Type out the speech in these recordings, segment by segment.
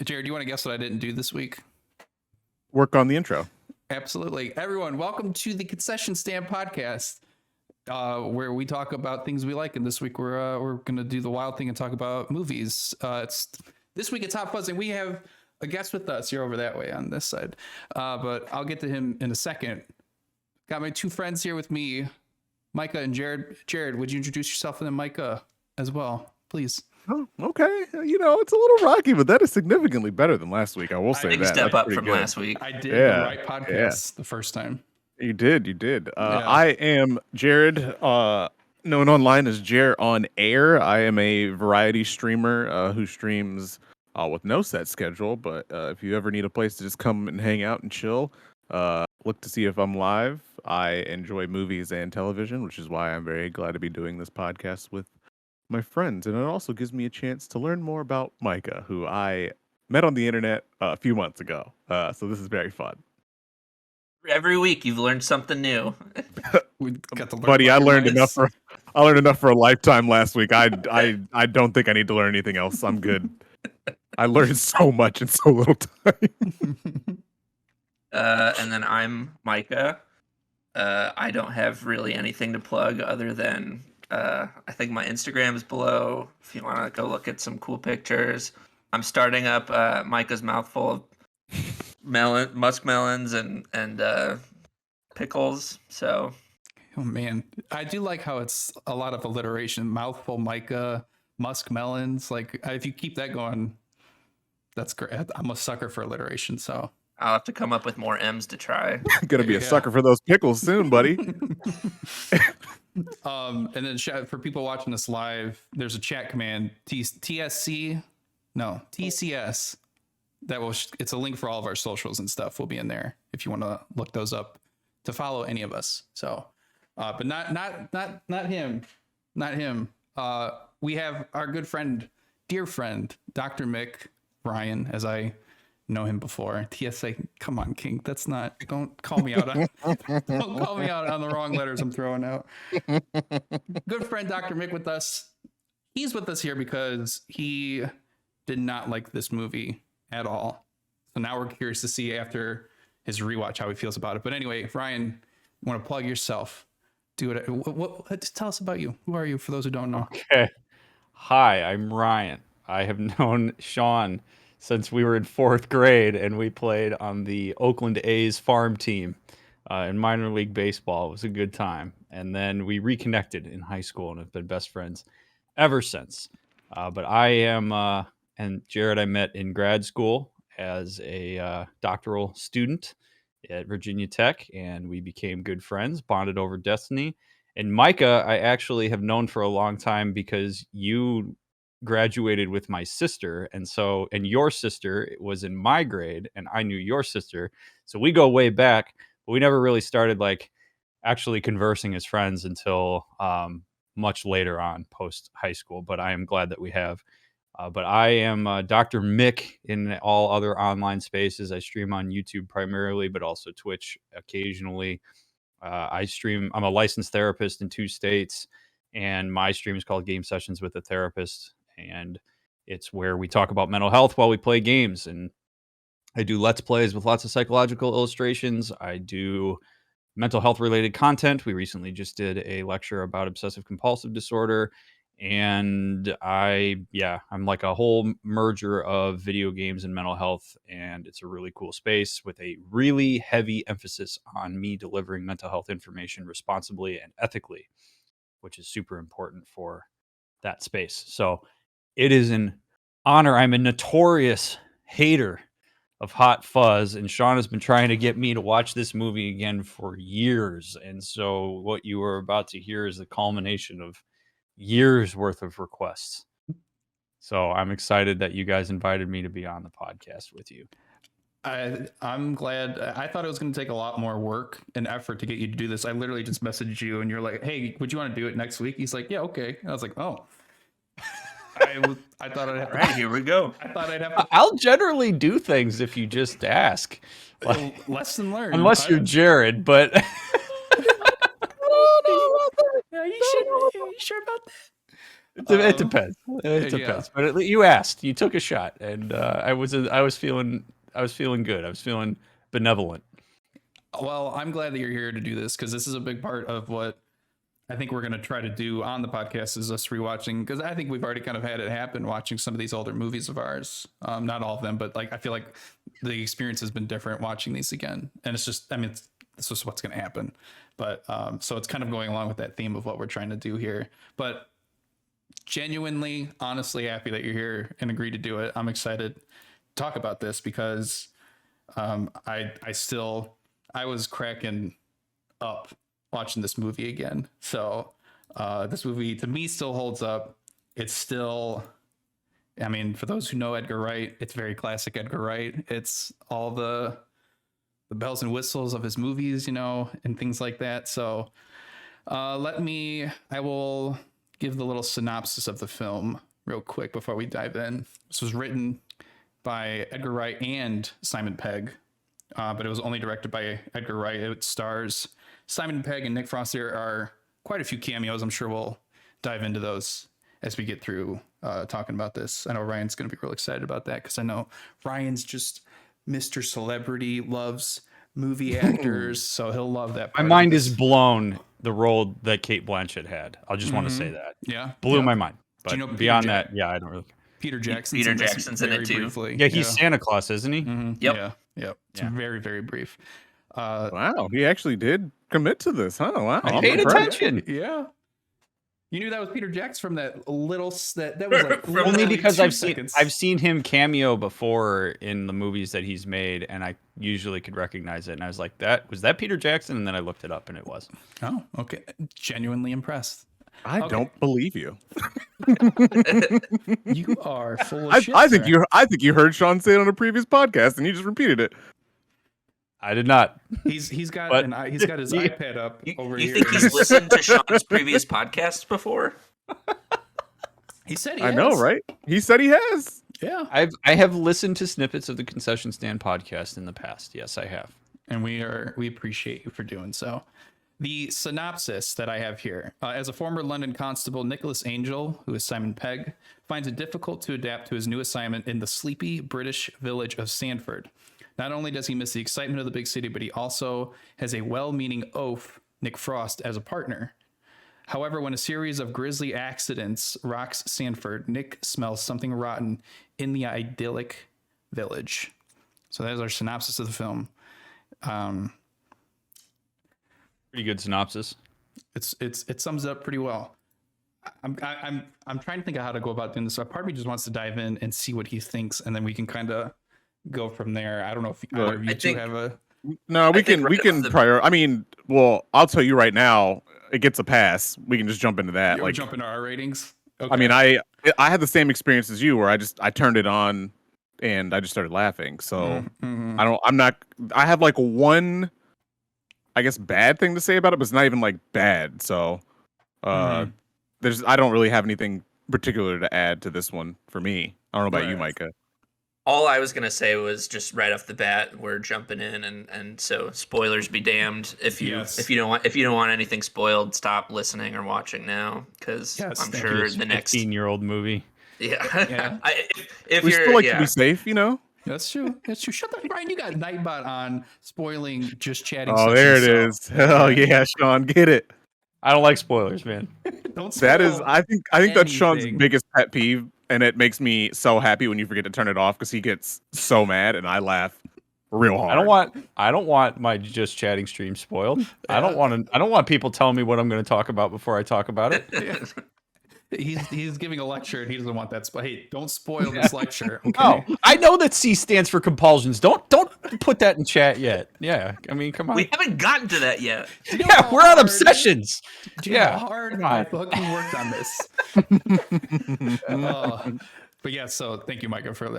Jared, do you want to guess what I didn't do this week? Work on the intro. Absolutely. Everyone, welcome to the Concession Stand Podcast, where we talk about things we like. And this week we're going to do the wild thing and talk about movies. This week it's Hot Fuzz, and we have a guest with us. You're over that way on this side, but I'll get to him in a second. Got my two friends here with me, Micah and Jared. Jared, would you introduce yourself, and then Micah as well, please? Oh, okay. You know, it's a little rocky, but that is significantly better than last week. I will say that. Step up from last week. I did the right podcast the first time. You did. I am Jared, known online as Jer on Air. I am a variety streamer who streams with no set schedule, but if you ever need a place to just come and hang out and chill, look to see if I'm live. I enjoy movies and television, which is why I'm very glad to be doing this podcast with my friends, and it also gives me a chance to learn more about Micah, who I met on the internet a few months ago. So this is very fun. Every week you've learned something new. Buddy, I learned enough for a lifetime last week. I don't think I need to learn anything else. I'm good. I learned so much in so little time. And then I'm Micah. I don't have really anything to plug other than I think my Instagram is below if you want to go look at some cool pictures. I'm starting up Micah's Mouthful of musk melons and pickles. So, oh man, I do like how it's a lot of alliteration. Mouthful, Micah, musk melons. Like if you keep that going, that's great. I'm a sucker for alliteration, so I'll have to come up with more M's to try. Gonna be a sucker for those pickles soon, buddy. And then for people watching this live, there's a chat command TCS that will it's a link for all of our socials and stuff will be in there if you want to look those up to follow any of us. So but not him. We have our good friend, dear friend, DrMick, Ryan, as I know him before. TSA, come on, King. That's not. Don't call me out. Don't call me out on the wrong letters I'm throwing out. Good friend DrMick with us. He's with us here because he did not like this movie at all. So now we're curious to see after his rewatch how he feels about it. But anyway, Ryan, you want to plug yourself? Do it. What? Tell us about you. Who are you? For those who don't know. Okay. Hi, I'm Ryan. I have known Sean since we were in 4th grade and we played on the Oakland A's farm team in minor league baseball. It was a good time. And then we reconnected in high school and have been best friends ever since. But I am, and Jared I met in grad school as a doctoral student at Virginia Tech, and we became good friends, bonded over destiny. And Micah, I actually have known for a long time because you graduated with my sister, and your sister was in my grade, and I knew your sister, so we go way back, but we never really started like actually conversing as friends until much later on post high school. But I am glad that we have. But I am DrMick in all other online spaces. I stream on YouTube primarily, but also Twitch occasionally. I'm a licensed therapist in 2 states, and my stream is called Game Sessions with a Therapist. And it's where we talk about mental health while we play games. And I do Let's Plays with lots of psychological illustrations. I do mental health related content. We recently just did a lecture about obsessive compulsive disorder. And I'm like a whole merger of video games and mental health. And it's a really cool space with a really heavy emphasis on me delivering mental health information responsibly and ethically, which is super important for that space. So it is an honor. I'm a notorious hater of Hot Fuzz, and Sean has been trying to get me to watch this movie again for years. And so what you are about to hear is the culmination of years worth of requests. So I'm excited that you guys invited me to be on the podcast with you. I'm glad. I thought it was going to take a lot more work and effort to get you to do this. I literally just messaged you and you're like, hey, would you want to do it next week? He's like, yeah, okay. I was like, oh. I thought I'd have to. Right, here we go. I thought I'd have to. I'll generally do things if you just ask. Like, lesson learned. Unless you're Jared, but. Are you sure about that? It depends. It yeah. depends. But you asked. You took a shot, and I was feeling good. I was feeling benevolent. Well, I'm glad that you're here to do this because this is a big part of what I think we're going to try to do on the podcast is us rewatching, because I think we've already kind of had it happen watching some of these older movies of ours. Not all of them, but like I feel like the experience has been different watching these again. And it's just, I mean, it's just what's going to happen. But so it's kind of going along with that theme of what we're trying to do here. But genuinely, honestly happy that you're here and agreed to do it. I'm excited to talk about this because I was cracking up watching this movie again. So this movie to me still holds up. It's still, I mean, for those who know Edgar Wright, it's very classic Edgar Wright. It's all the bells and whistles of his movies, you know, and things like that. So I will give the little synopsis of the film real quick before we dive in. This was written by Edgar Wright and Simon Pegg, but it was only directed by Edgar Wright. It stars Simon Pegg and Nick Frost. There are quite a few cameos. I'm sure we'll dive into those as we get through talking about this. I know Ryan's going to be real excited about that because I know Ryan's just Mr. Celebrity, loves movie actors, so he'll love that. My mind is blown. The role that Cate Blanchett had. I just want to say that. Yeah, blew my mind. But Do you know beyond that, yeah, I don't really. Peter Jackson's in it too. Briefly. Yeah, he's Santa Claus, isn't he? Mm-hmm. Yep. Yeah. It's very, very brief. Wow, he actually did commit to this, huh? Wow, I I'm paid impressed. attention. Yeah. You knew that was Peter Jackson from that little that was like Only literally because 2 I've seconds. seen him cameo before in the movies that he's made, and I usually could recognize it. And I was like, was that Peter Jackson? And then I looked it up, and it was. Oh, okay. Genuinely impressed. I don't believe you. You are full of shit. I think you heard Sean say it on a previous podcast, and you just repeated it. I did not. He's got his iPad up over here. You think he's listened to Sean's previous podcasts before? He said he I has. know, right? He said he has. Yeah. I have listened to snippets of the Concession Stand podcast in the past. Yes, I have. And we appreciate you for doing so. The synopsis that I have here, as a former London constable, Nicholas Angel, who is Simon Pegg, finds it difficult to adapt to his new assignment in the sleepy British village of Sandford. Not only does he miss the excitement of the big city, but he also has a well-meaning oaf, Nick Frost, as a partner. However, when a series of grisly accidents rocks Sandford, Nick smells something rotten in the idyllic village. So that is our synopsis of the film. Pretty good synopsis. It sums it up pretty well. I'm trying to think of how to go about doing this. So part of me just wants to dive in and see what he thinks, and then we can kind of go from there. I don't know if either of you two have a. No, we can prior. I mean, well, I'll tell you right now, it gets a pass. We can just jump into that. Like jump into our ratings. Okay. I mean, I had the same experience as you, where I turned it on, and I just started laughing. So I have like one, I guess, bad thing to say about it, but it's not even like bad. So I don't really have anything particular to add to this one for me. I don't know about you, Micah. All I was gonna say was just right off the bat, we're jumping in, and so spoilers be damned. If you don't want anything spoiled, stop listening or watching now, because I'm sure the next 15-year-old movie. Yeah. We still like to be safe, you know. That's true. Shut up, Brian. You got Nightbot on spoiling just chatting. Oh, there it is. Hell yeah, Sean, get it. I don't like spoilers, man. Don't spoil that is, I think that's Sean's anything. biggest pet peeve, and it makes me so happy when you forget to turn it off because he gets so mad, and I laugh real hard. I don't want my just chatting stream spoiled. I don't want people telling me what I'm going to talk about before I talk about it. Yeah. He's giving a lecture and he doesn't want that. Hey, don't spoil this lecture. Okay? Oh, I know that C stands for compulsions. Don't put that in chat yet. Yeah, I mean, come on. We haven't gotten to that yet. Yeah, we're on obsessions. Do you know how hard I fucking worked on this? But yeah, so thank you, Micah, for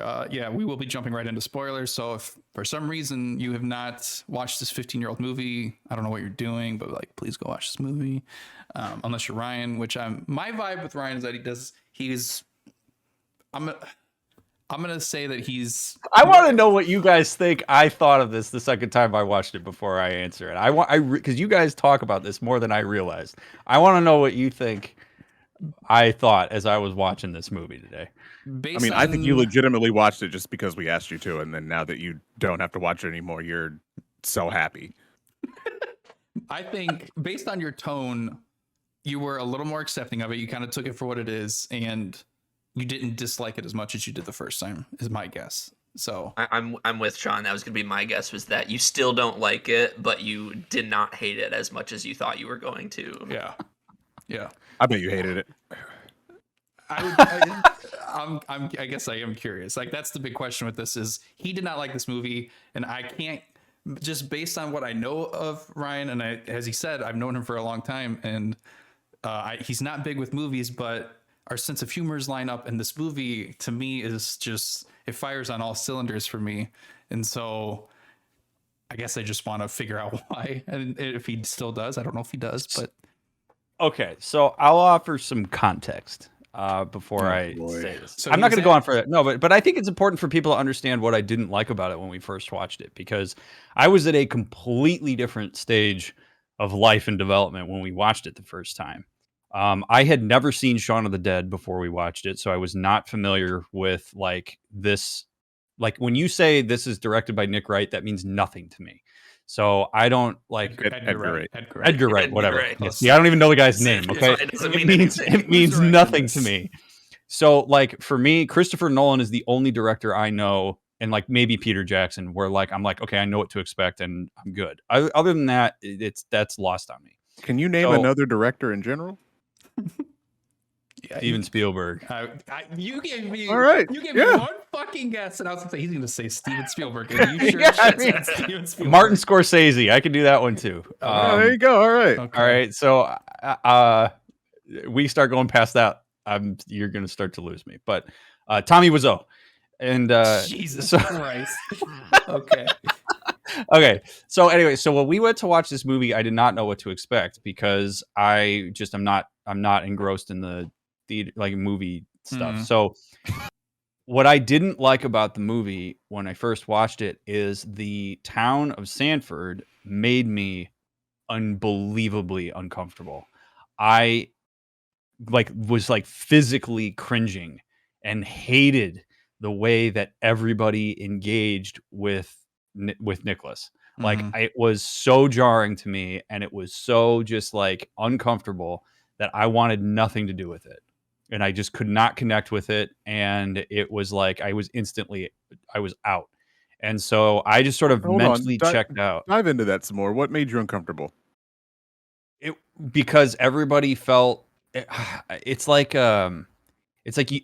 we will be jumping right into spoilers. So if for some reason you have not watched this 15-year-old movie, I don't know what you're doing, but like, please go watch this movie. Unless you're Ryan, which my vibe with Ryan is that I'm gonna say that he's. I want to know what you guys think. I thought of this the second time I watched it before I answer it. Because you guys talk about this more than I realized. I want to know what you think I thought as I was watching this movie today. I think you legitimately watched it just because we asked you to, and then now that you don't have to watch it anymore, you're so happy. I think based on your tone, you were a little more accepting of it. You kind of took it for what it is, and you didn't dislike it as much as you did the first time, is my guess. So I'm with Sean. That was going to be my guess, was that you still don't like it, but you did not hate it as much as you thought you were going to. Yeah. I bet you hated it. I guess I am curious. Like, that's the big question with this is he did not like this movie, and I can't, just based on what I know of Ryan, and as he said, I've known him for a long time, and he's not big with movies, but our sense of humors line up, and this movie to me is just, it fires on all cylinders for me. And so I guess I just want to figure out why, and if he still does. I don't know if he does, but okay, so I'll offer some context before I say this. So I'm not going to go on for that. No, but I think it's important for people to understand what I didn't like about it when we first watched it, because I was at a completely different stage of life and development when we watched it the first time. I had never seen Shaun of the Dead before we watched it, so I was not familiar with like this. Like, when you say this is directed by Nick Wright, that means nothing to me. So I don't like Edgar Wright, whatever. Wright. Yes. Yeah, I don't even know the guy's name. Okay, it means nothing to me. So like for me, Christopher Nolan is the only director I know, and like maybe Peter Jackson, where like I'm like, okay, I know what to expect and I'm good. Other than that, that's lost on me. Can you name another director in general? Steven Spielberg. You gave me all right. You gave me one fucking guess, and I was gonna say he's gonna say Steven Spielberg. And you sure Steven Spielberg. Martin Scorsese. I could do that one too. There you go. All right. Okay. All right. So we start going past that. You're gonna start to lose me. But Tommy Wiseau. And Jesus Christ. Okay. Okay. So anyway, so when we went to watch this movie, I did not know what to expect, because I'm not engrossed in the theater, like movie stuff. Mhm. So what I didn't like about the movie when I first watched it is the town of Sanford made me unbelievably uncomfortable. I was physically cringing and hated the way that everybody engaged with Nicholas. Like, it was so jarring to me, and it was so just like uncomfortable that I wanted nothing to do with it, and I just could not connect with it. And it was like I was out, and so I just sort of mentally checked out. Dive into that some more. What made you uncomfortable? Because everybody felt it's like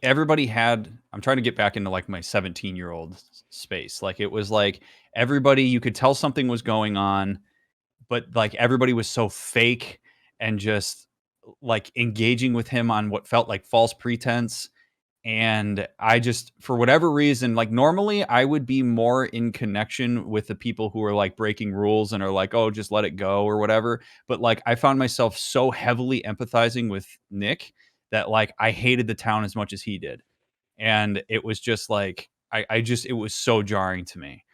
everybody had, I'm trying to get back into like my 17-year-old space. Like, it was like everybody, you could tell something was going on, but like everybody was so fake and just like engaging with him on what felt like false pretense. And I just, for whatever reason, like normally I would be more in connection with the people who are like breaking rules and are like, oh, just let it go or whatever. But like I found myself so heavily empathizing with Nick that like I hated the town as much as he did. And it was just like, it was so jarring to me.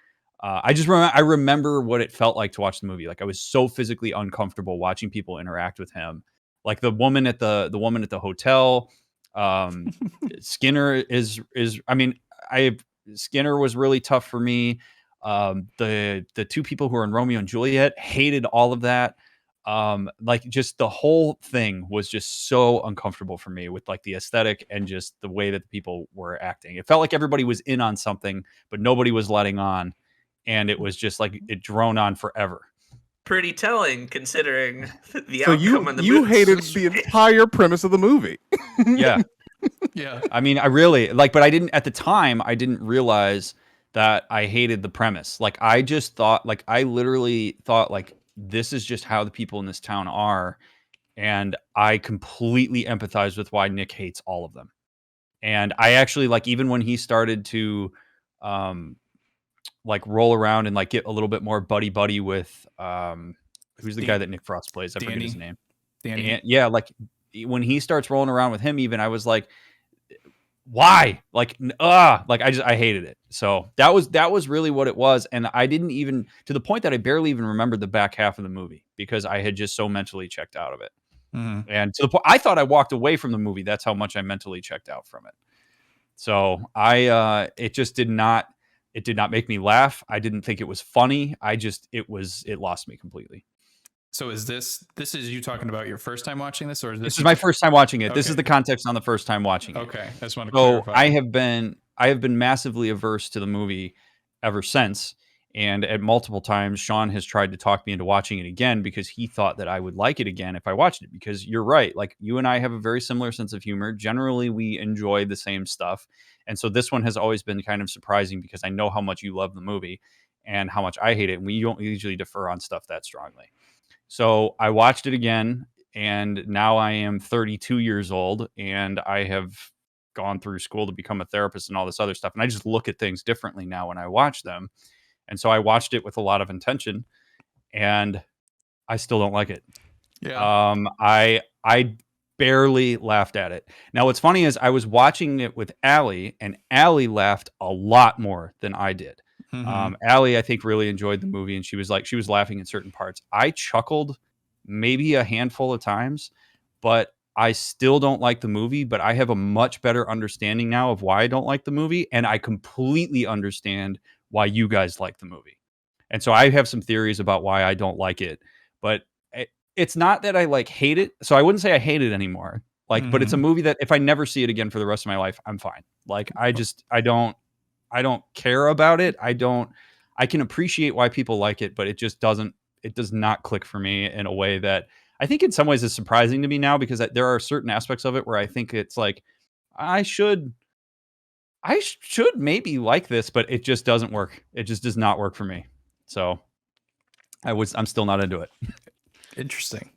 I remember what it felt like to watch the movie. Like, I was so physically uncomfortable watching people interact with him. Like the woman at the hotel, Skinner Skinner was really tough for me. The two people who are in Romeo and Juliet, hated all of that. Like, just the whole thing was just so uncomfortable for me with like the aesthetic and just the way that the people were acting. It felt like everybody was in on something, but nobody was letting on. And it was just like it droned on forever. Pretty telling, considering the outcome of the movie. You hated the entire premise of the movie. Yeah. Yeah. I mean, I really like, but I didn't, at the time, I didn't realize that I hated the premise. Like, I just thought, like, I literally thought, like, this is just how the people in this town are. And I completely empathize with why Nick hates all of them. And I actually, like, even when he started to, like, roll around and like get a little bit more buddy with, who's the guy that Nick Frost plays? I forget his name. Danny. Yeah. Like, when he starts rolling around with him, even I was like, why? Like, I hated it. So that was really what it was. And I didn't even, to the point that I barely even remembered the back half of the movie because I had just so mentally checked out of it. And to the point, I thought I walked away from the movie. That's how much I mentally checked out from it. So it just did not make me laugh. I didn't think it was funny. It lost me completely. So is this is you talking about your first time watching this, or is this is my first time watching it? Okay. This is the context on the first time watching it. Okay, I just want to clarify. I have been massively averse to the movie ever since, and at multiple times, Sean has tried to talk me into watching it again because he thought that I would like it again if I watched it. Because you're right, like you and I have a very similar sense of humor. Generally, we enjoy the same stuff, and so this one has always been kind of surprising because I know how much you love the movie and how much I hate it, and we don't usually defer on stuff that strongly. So I watched it again, and now I am 32 years old, and I have gone through school to become a therapist and all this other stuff. And I just look at things differently now when I watch them. And so I watched it with a lot of intention, and I still don't like it. Yeah. I barely laughed at it. Now, what's funny is I was watching it with Allie, and Allie laughed a lot more than I did. Allie, I think, really enjoyed the movie, and she was laughing in certain parts. I chuckled maybe a handful of times, but I still don't like the movie. But I have a much better understanding now of why I don't like the movie, and I completely understand why you guys like the movie. And so I have some theories about why I don't like it, but it's not that I like hate it. So I wouldn't say I hate it anymore. Like, but it's a movie that if I never see it again for the rest of my life, I'm fine. Like, I don't care about it. I can appreciate why people like it, but it does not click for me in a way that I think in some ways is surprising to me now, because there are certain aspects of it where I think it's like, I should maybe like this, but it just doesn't work. It just does not work for me. So I'm still not into it. Interesting.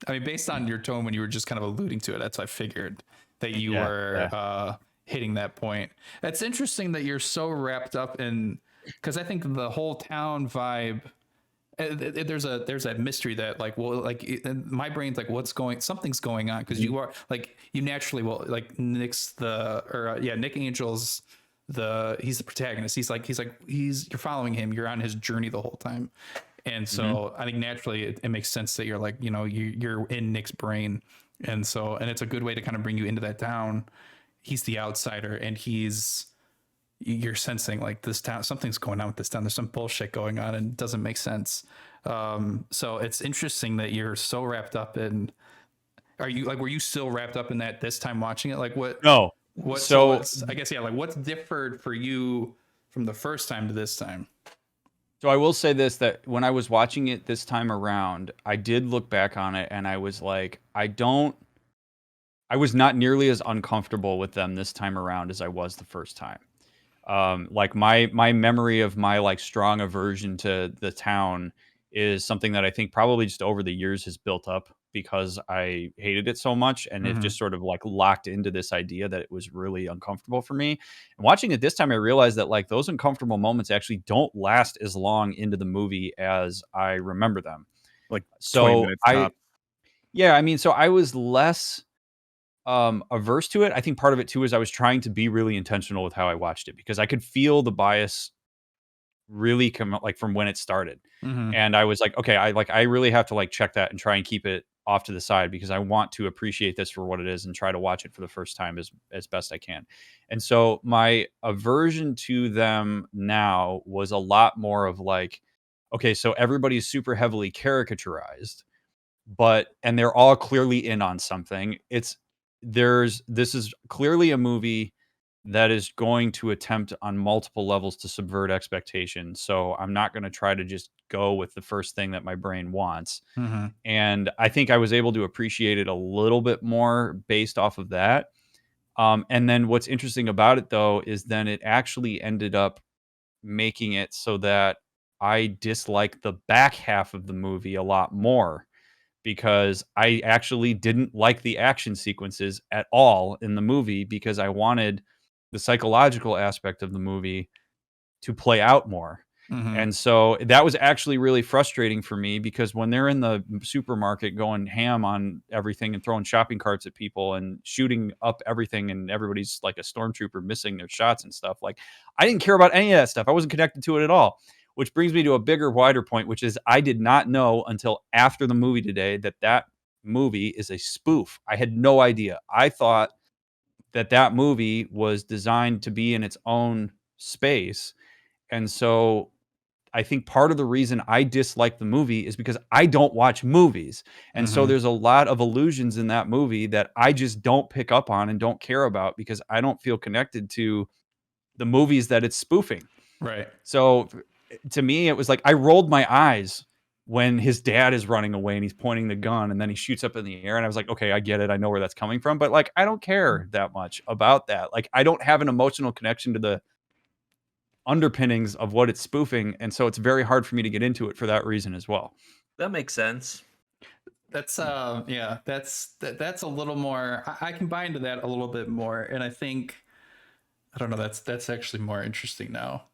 I mean, based on your tone when you were just kind of alluding to it, that's what I figured that you were hitting that point. It's interesting that you're so wrapped up in, because I think the whole town vibe, there's that mystery that like, well, like my brain's like, something's going on, because you are like, you naturally will, like Nick Angel's he's the protagonist. You're following him, you're on his journey the whole time. And so I think naturally it makes sense that you're like, you're in Nick's brain. And it's a good way to kind of bring you into that town. He's the outsider, and you're sensing like this town, something's going on with this town. There's some bullshit going on, and it doesn't make sense. So it's interesting that you're so wrapped up in. Were you still wrapped up in that this time watching it? Like what? No. I guess like what's differed for you from the first time to this time? So I will say this, that when I was watching it this time around, I did look back on it, and I was like, I was not nearly as uncomfortable with them this time around as I was the first time. Like my memory of my like strong aversion to the town is something that I think probably just over the years has built up because I hated it so much, and it just sort of like locked into this idea that it was really uncomfortable for me. And watching it this time, I realized that like those uncomfortable moments actually don't last as long into the movie as I remember them. Like 20 minutes top. I mean, so I was less averse to it. I think part of it too is I was trying to be really intentional with how I watched it, because I could feel the bias really come like from when it started. And I was like, okay, I really have to like check that and try and keep it off to the side, because I want to appreciate this for what it is and try to watch it for the first time as best I can. And so my aversion to them now was a lot more of like, okay, so everybody's super heavily caricaturized, and they're all clearly in on something. This is clearly a movie that is going to attempt on multiple levels to subvert expectations. So I'm not going to try to just go with the first thing that my brain wants. And I think I was able to appreciate it a little bit more based off of that. And then what's interesting about it, though, is then it actually ended up making it so that I dislike the back half of the movie a lot more, because I actually didn't like the action sequences at all in the movie, because I wanted the psychological aspect of the movie to play out more. And so that was actually really frustrating for me, because when they're in the supermarket going ham on everything and throwing shopping carts at people and shooting up everything, and everybody's like a stormtrooper missing their shots and stuff, like I didn't care about any of that stuff. I wasn't connected to it at all. Which brings me to a bigger, wider point, which is I did not know until after the movie today that movie is a spoof. I had no idea. I thought that movie was designed to be in its own space. And so I think part of the reason I dislike the movie is because I don't watch movies. And so there's a lot of allusions in that movie that I just don't pick up on and don't care about because I don't feel connected to the movies that it's spoofing. Right. So to me, it was like I rolled my eyes when his dad is running away and he's pointing the gun and then he shoots up in the air. And I was like, okay, I get it. I know where that's coming from. But like, I don't care that much about that. Like, I don't have an emotional connection to the underpinnings of what it's spoofing. And so it's very hard for me to get into it for that reason as well. That makes sense. That's yeah, that's a little more. I can buy into that a little bit more, and I think I don't know. That's actually more interesting now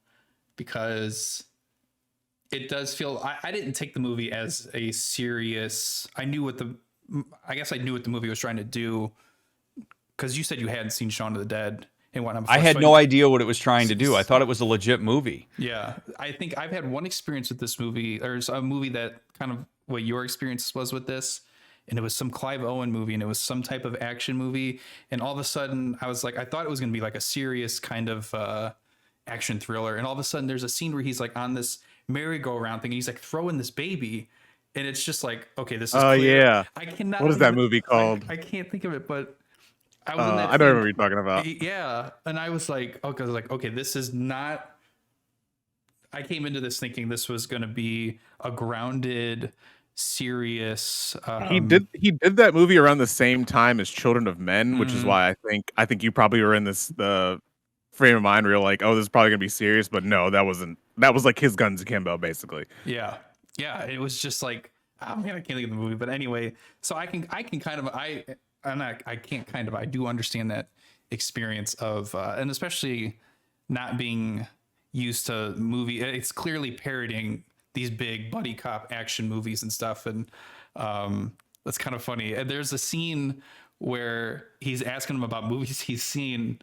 because it does feel. I didn't take the movie as a serious. I knew what the. I guess I knew what the movie was trying to do because you said you hadn't seen Shaun of the Dead and whatnot. I had no idea what it was trying to do. I thought it was a legit movie. Yeah, I think I've had one experience with this movie. There's a movie that kind of what your experience was with this, and it was some Clive Owen movie, and it was some type of action movie, and all of a sudden I was like, I thought it was going to be like a serious kind of action thriller, and all of a sudden there's a scene where he's like on this merry-go-round thing, and he's like throwing this baby, and it's just like, okay, this is clear. Yeah. I cannot. What is that movie called? I can't think of it, but I don't know what you're talking about. Yeah, and I was like, okay, this is not. I came into this thinking this was going to be a grounded, serious. He did that movie around the same time as Children of Men, which is why I think you probably were in the frame of mind where you're like, oh, this is probably gonna be serious, but no, that wasn't. That was like his Guns Akimbo, basically. Yeah, it was just like, oh man, I can't think of the movie, but anyway, so I can kind of I do understand that experience of and especially not being used to movie. It's clearly parodying these big buddy cop action movies and stuff, and that's kind of funny. And there's a scene where he's asking him about movies he's seen,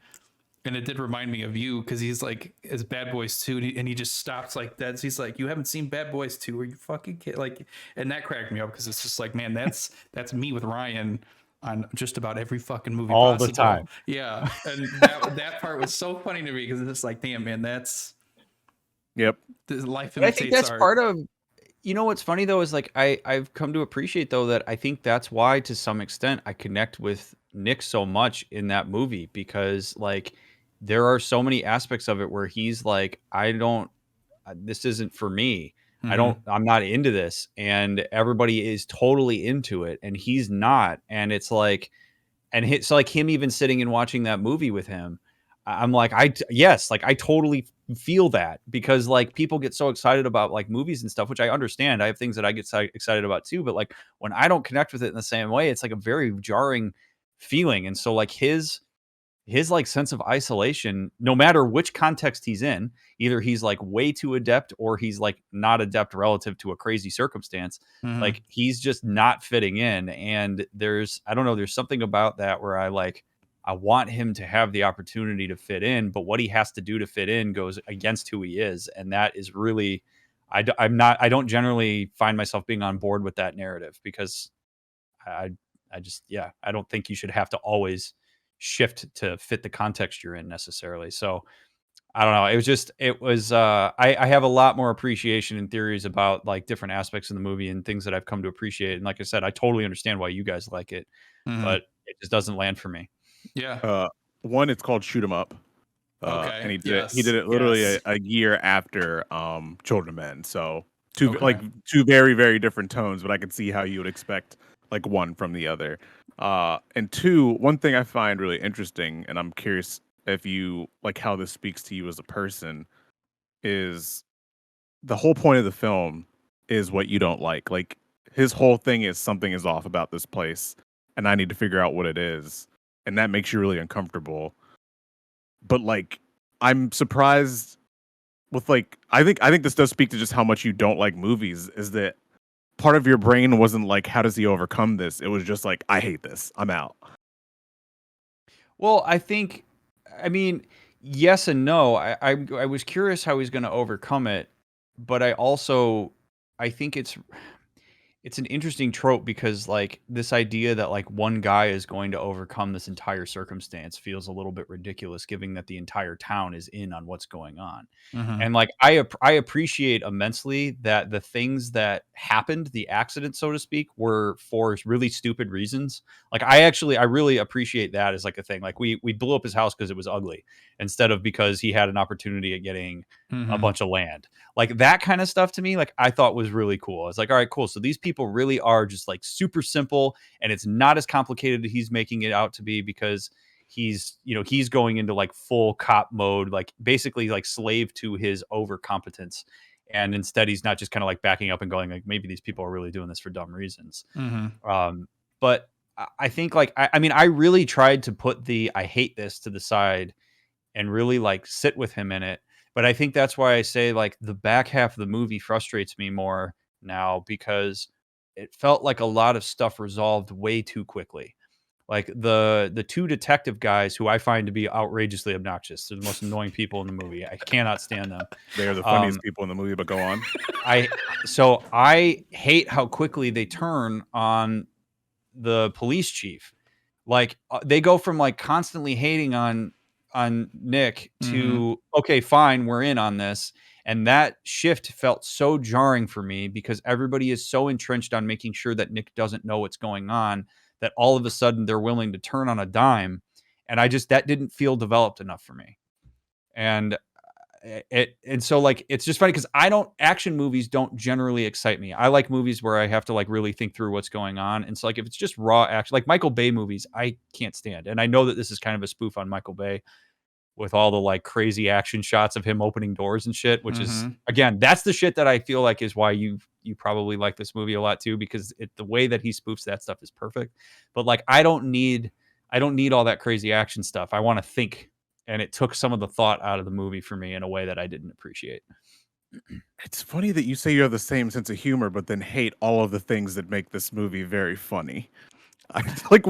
and it did remind me of you because he's like, it's Bad Boys 2, and he just stops like that. So he's like, you haven't seen Bad Boys 2? Are you fucking kid? Like, and that cracked me up because it's just like, man, that's me with Ryan on just about every fucking movie all possible. the time. Yeah, and that part was so funny to me because it's just like, damn, man, that's. Yep. Life I think that's art. Part of, you know, what's funny though is like I've come to appreciate though that I think that's why to some extent I connect with Nick so much in that movie because like there are so many aspects of it where he's like, this isn't for me. I'm not into this, and everybody is totally into it and he's not, and it's like, and it's like him even sitting and watching that movie with him. I'm like, I totally feel that because like people get so excited about like movies and stuff, which I understand. I have things that I get excited about too, but like when I don't connect with it in the same way, it's like a very jarring feeling. And so like his like sense of isolation, no matter which context he's in, either he's like way too adept or he's like not adept relative to a crazy circumstance. Like he's just not fitting in. And there's something about that where I want him to have the opportunity to fit in, but what he has to do to fit in goes against who he is. And that is really, I don't generally find myself being on board with that narrative because I don't think you should have to always shift to fit the context you're in necessarily. So I don't know. I have a lot more appreciation and theories about like different aspects of the movie and things that I've come to appreciate. And like I said, I totally understand why you guys like it, but it just doesn't land for me. Yeah. One, it's called Shoot 'Em Up. Okay. And he did it literally a year after Children of Men. So two very, very different tones, but I could see how you would expect like one from the other. And two, one thing I find really interesting, and I'm curious if you like how this speaks to you as a person, is the whole point of the film is what you don't like. Like his whole thing is something is off about this place, and I need to figure out what it is. And that makes you really uncomfortable. But like, I'm surprised with like, I think this does speak to just how much you don't like movies, is that part of your brain wasn't like, how does he overcome this? It was just like, I hate this. I'm out. Well, I mean, yes and no. I was curious how he's going to overcome it, but I think it's it's an interesting trope because like this idea that like one guy is going to overcome this entire circumstance feels a little bit ridiculous, given that the entire town is in on what's going on. Mhm. And like I appreciate immensely that the things that happened, the accident so to speak, were for really stupid reasons. Like I really appreciate that as like a thing. Like we blew up his house because it was ugly instead of because he had an opportunity at getting a Mhm. bunch of land. Like that kind of stuff to me, like I thought was really cool. It's like, all right, cool. So these people really are just like super simple, and it's not as complicated as he's making it out to be because he's going into like full cop mode, like basically like slave to his overcompetence. And instead he's not just kind of like backing up and going like maybe these people are really doing this for dumb reasons. Mhm. But I think like I mean I really tried to put the I hate this to the side and really like sit with him in it. But I think that's why I say like the back half of the movie frustrates me more now because it felt like a lot of stuff resolved way too quickly. Like the two detective guys who I find to be outrageously obnoxious. They're the most annoying people in the movie. I cannot stand them. They are the funniest people in the movie, but go on. I hate how quickly they turn on the police chief. Like they go from like constantly hating on Nick to okay, fine, we're in on this. And that shift felt so jarring for me because everybody is so entrenched on making sure that Nick doesn't know what's going on that all of a sudden they're willing to turn on a dime. And that didn't feel developed enough for me. And so like it's just funny because action movies don't generally excite me. I like movies where I have to like really think through what's going on. And so like if it's just raw action, like Michael Bay movies, I can't stand. And I know that this is kind of a spoof on Michael Bay with all the like crazy action shots of him opening doors and shit, which is again, that's the shit that I feel like is why you probably like this movie a lot too, because the way that he spoofs that stuff is perfect. But like I don't need all that crazy action stuff. I want to think. And it took some of the thought out of the movie for me in a way that I didn't appreciate. It's funny that you say you have the same sense of humor, but then hate all of the things that make this movie very funny. Like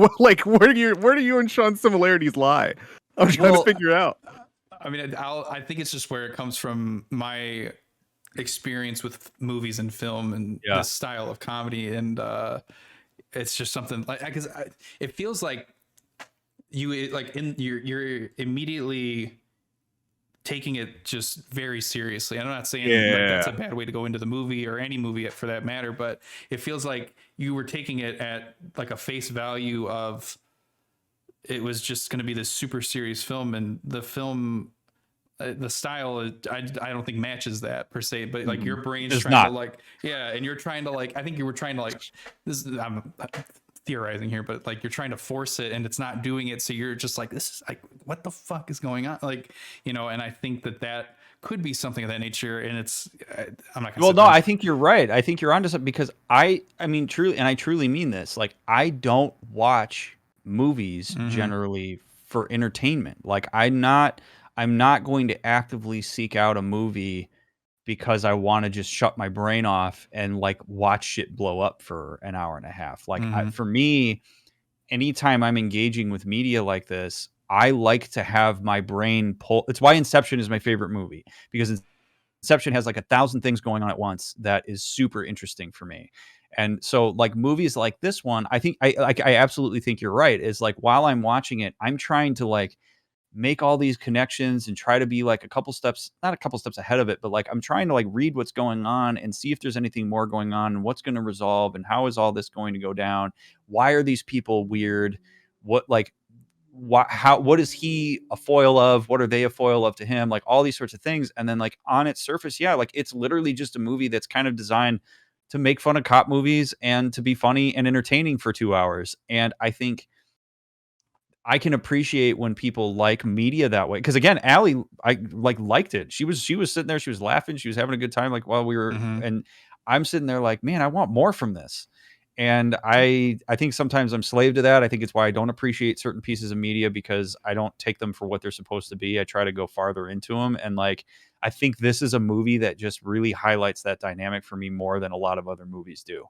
where do you and Sean's similarities lie? I'm trying to figure out. I mean, I think it's just where it comes from my experience with movies and film and this style of comedy, and it's just something like because it feels like you're immediately taking it just very seriously. I'm not saying like that's a bad way to go into the movie or any movie for that matter, but it feels like you were taking it at like a face value of it was just going to be this super serious film, and the film the style I don't think matches that per se, but like your brain's trying to like and you're trying to like I think you were trying to like this is I'm theorizing here, but like you're trying to force it and it's not doing it, so you're just like this is like what the fuck is going on, like and I think that could be something of that nature, and it's I'm not gonna I think you're right. I think you're onto something because I mean truly, and I truly mean this, like I don't watch movies generally for entertainment. Like I'm not going to actively seek out a movie because I want to just shut my brain off and like watch shit blow up for an hour and a half. Like for me, anytime I'm engaging with media like this, I like to have my brain pull. It's why Inception is my favorite movie, because Inception has like 1,000 things going on at once that is super interesting for me. And so like movies like this one, I think I absolutely think you're right. Is like while I'm watching it, I'm trying to like make all these connections and try to be like not a couple steps ahead of it, but like I'm trying to like read what's going on and see if there's anything more going on and what's going to resolve and how is all this going to go down? Why are these people weird? What is he a foil of? What are they a foil of to him? Like all these sorts of things. And then like on its surface, like it's literally just a movie that's kind of designed to make fun of cop movies and to be funny and entertaining for 2 hours. And I think I can appreciate when people like media that way. Because again, Allie, I liked it. She was sitting there, she was laughing, she was having a good time. Like while we were, and I'm sitting there like, man, I want more from this. And I think sometimes I'm slave to that. I think it's why I don't appreciate certain pieces of media, because I don't take them for what they're supposed to be. I try to go farther into them. And like, I think this is a movie that just really highlights that dynamic for me more than a lot of other movies do.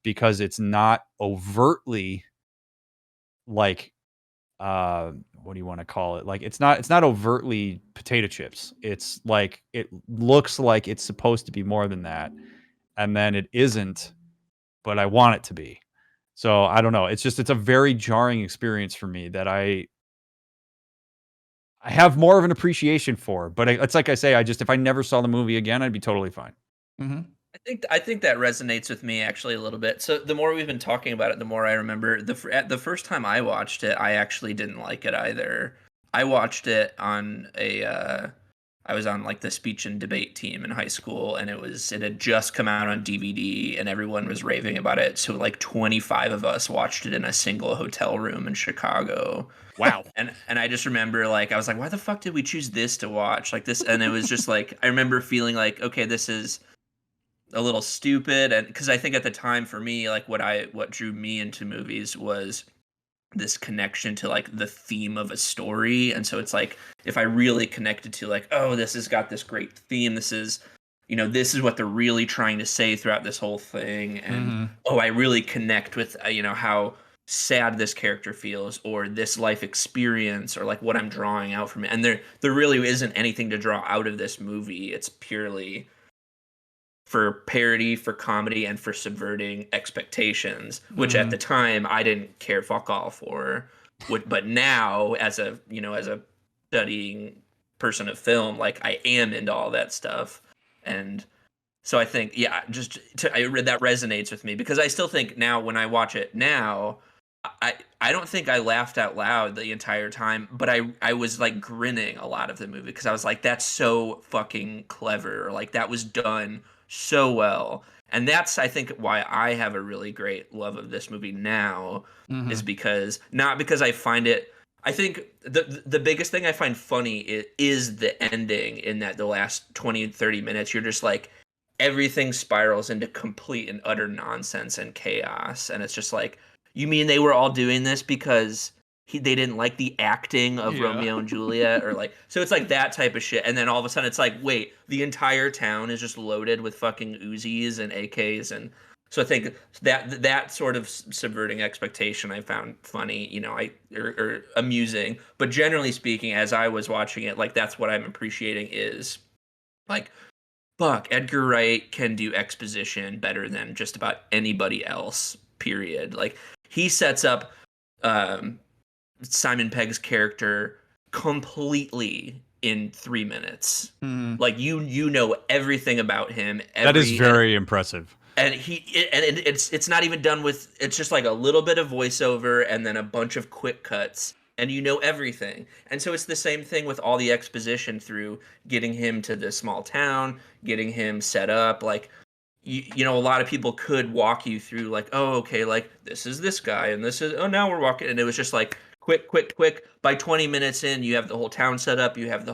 Because it's not overtly like, what do you want to call it? Like it's not overtly potato chips. It's like it looks like it's supposed to be more than that, and then it isn't. but I want it to be. So I don't know. It's a very jarring experience for me that I have more of an appreciation for. But it's like I say, if I never saw the movie again, I'd be totally fine. Mm-hmm. I think that resonates with me actually a little bit. So the more we've been talking about it, the more I remember the first time I watched it, I actually didn't like it either. I watched it on I was on like the speech and debate team in high school, and it had just come out on DVD, and everyone was raving about it. So like 25 of us watched it in a single hotel room in Chicago. Wow. And I just remember like I was like, why the fuck did we choose this to watch? Like this, and it was just like I remember feeling like, okay, this is a little stupid, and because I think at the time for me, like what drew me into movies was this connection to like the theme of a story. And so it's like if I really connected to like, oh, this has got this great theme, this is what they're really trying to say throughout this whole thing, and oh, I really connect with how sad this character feels, or this life experience, or like what I'm drawing out from it. And there really isn't anything to draw out of this movie. It's purely for parody, for comedy, and for subverting expectations, which at the time I didn't care fuck all for. But now, as a studying person of film, like I am into all that stuff, and so I think that resonates with me, because I still think now when I watch it now, I don't think I laughed out loud the entire time, but I was like grinning a lot of the movie because I was like, that's so fucking clever, like that was done so well. And that's, I think, why I have a really great love of this movie now, is because, not because I find it, I think the biggest thing I find funny is the ending, in that the last 20, 30 minutes, you're just like, everything spirals into complete and utter nonsense and chaos. And it's just like, you mean they were all doing this because they didn't like the acting of Romeo and Juliet, or like, so it's like that type of shit. And then all of a sudden it's like, wait, the entire town is just loaded with fucking Uzis and AKs. And so I think that sort of subverting expectation I found funny, or amusing. But generally speaking, as I was watching it, like that's what I'm appreciating is like, fuck, Edgar Wright can do exposition better than just about anybody else, period. Like he sets up Simon Pegg's character completely in 3 minutes. Like you know everything about him. That is very impressive. And it's not even done with, it's just like a little bit of voiceover and then a bunch of quick cuts, and you know everything. And so it's the same thing with all the exposition through getting him to this small town, getting him set up. Like a lot of people could walk you through like, oh, okay, like this is this guy and this is, oh, now we're walking, and it was just like quick. By 20 minutes in, you have the whole town set up, you have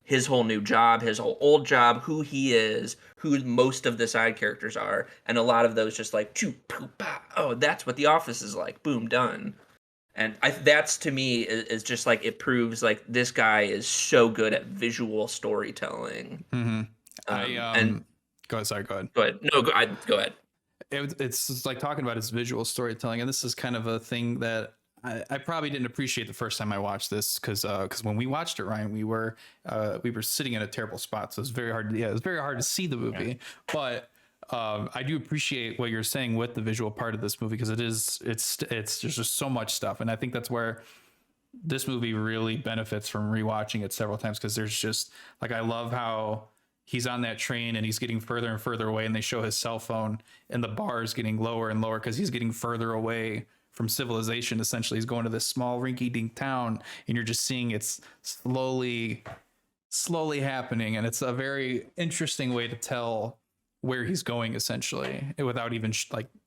his whole new job, his whole old job, who he is, who most of the side characters are, and a lot of those just like, choo, poo, bah, oh, that's what The Office is like, boom, done. And that's, to me, is just like, it proves like this guy is so good at visual storytelling. And go ahead. Go ahead. No, go ahead. It's just like talking about his visual storytelling, and this is kind of a thing that I probably didn't appreciate the first time I watched this, because when we watched it, Ryan, we were sitting in a terrible spot, so it was very hard. It was very hard to see the movie. But I do appreciate what you're saying with the visual part of this movie, because it's there's just so much stuff, and I think that's where this movie really benefits from rewatching it several times, because there's just like, I love how he's on that train and he's getting further and further away, and they show his cell phone and the bar is getting lower and lower because he's getting further away from civilization. Essentially, he's going to this small rinky-dink town, and you're just seeing it's slowly happening, and it's a very interesting way to tell where he's going, essentially, without even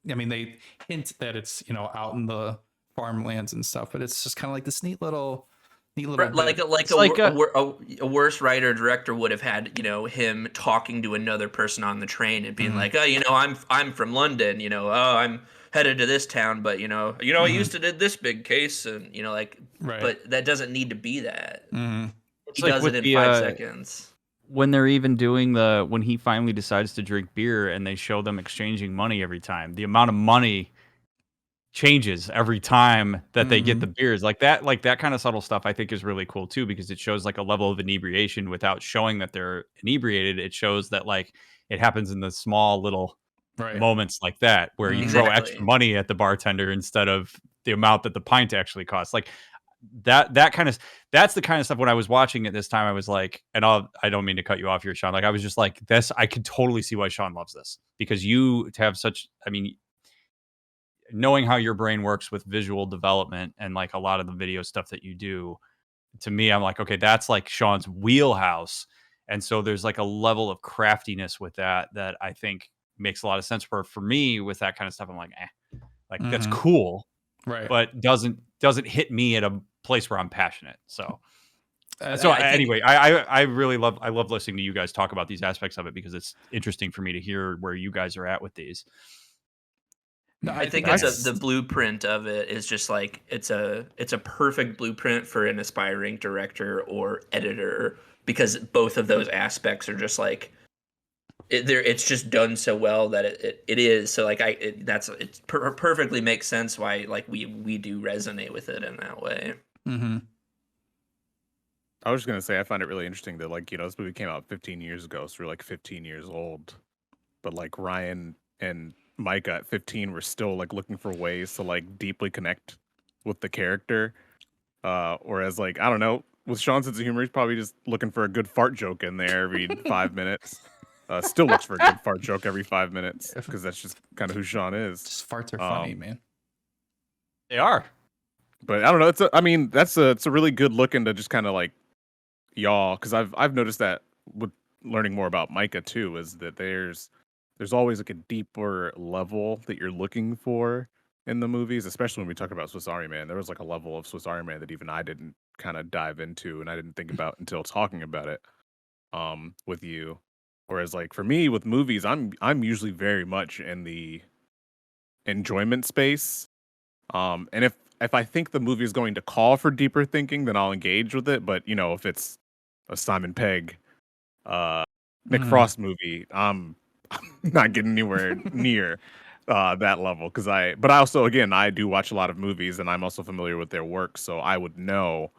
they hint that it's out in the farmlands and stuff, but it's just kind of like this neat little like a worse writer or director would have had him talking to another person on the train and being like, oh, I'm from London, oh, I'm headed to this town, but I used to did this big case, and right. But that doesn't need to be that. He does it in 5 seconds. When they're even doing when he finally decides to drink beer and they show them exchanging money every time, the amount of money changes every time that they get the beers. Like that kind of subtle stuff I think is really cool too, because it shows like a level of inebriation without showing that they're inebriated. It shows that like it happens in the small little Right. moments like that where you throw extra money at the bartender instead of the amount that the pint actually costs. Like that's the kind of stuff. When I was watching it this time, I was like, and I don't mean to cut you off here, Sean. Like I was just like, this, I could totally see why Sean loves this, because you have such, I mean, knowing how your brain works with visual development and like a lot of the video stuff that you do, to me, I'm like, okay, that's like Sean's wheelhouse. And so there's like a level of craftiness with that I think makes a lot of sense. For me, with that kind of stuff, I'm like, that's cool, right? But doesn't hit me at a place where I'm passionate. So, Anyway, I really love listening to you guys talk about these aspects of it, because it's interesting for me to hear where you guys are at with these. No, I think it's the blueprint of it is just like it's a perfect blueprint for an aspiring director or editor, because both of those aspects are just like it's just done so well that it is. So like it perfectly makes sense why like we do resonate with it in that way. Mm-hmm. I was just gonna say I find it really interesting that, like, you know, this movie came out 15 years ago, so we're like 15 years old, but like Ryan and Micah at 15 were still like looking for ways to like deeply connect with the character. Whereas like, I don't know, with Sean's sense of humor, he's probably just looking for a good fart joke in there every 5 minutes. Still looks for a good fart joke every 5 minutes, because that's just kind of who Sean is. Just farts are funny, man. They are. But I don't know. It's a really good look into just kind of like y'all, because I've noticed that with learning more about Micah too, is that there's always like a deeper level that you're looking for in the movies, especially when we talk about Swiss Army Man. There was like a level of Swiss Army Man that even I didn't kind of dive into, and I didn't think about until talking about it with you. Whereas like for me with movies, I'm usually very much in the enjoyment space. And if I think the movie is going to call for deeper thinking, then I'll engage with it. But you know, if it's a Simon Pegg, Nick Frost movie, I'm not getting anywhere near that level, but I also, again, I do watch a lot of movies, and I'm also familiar with their work, so I would know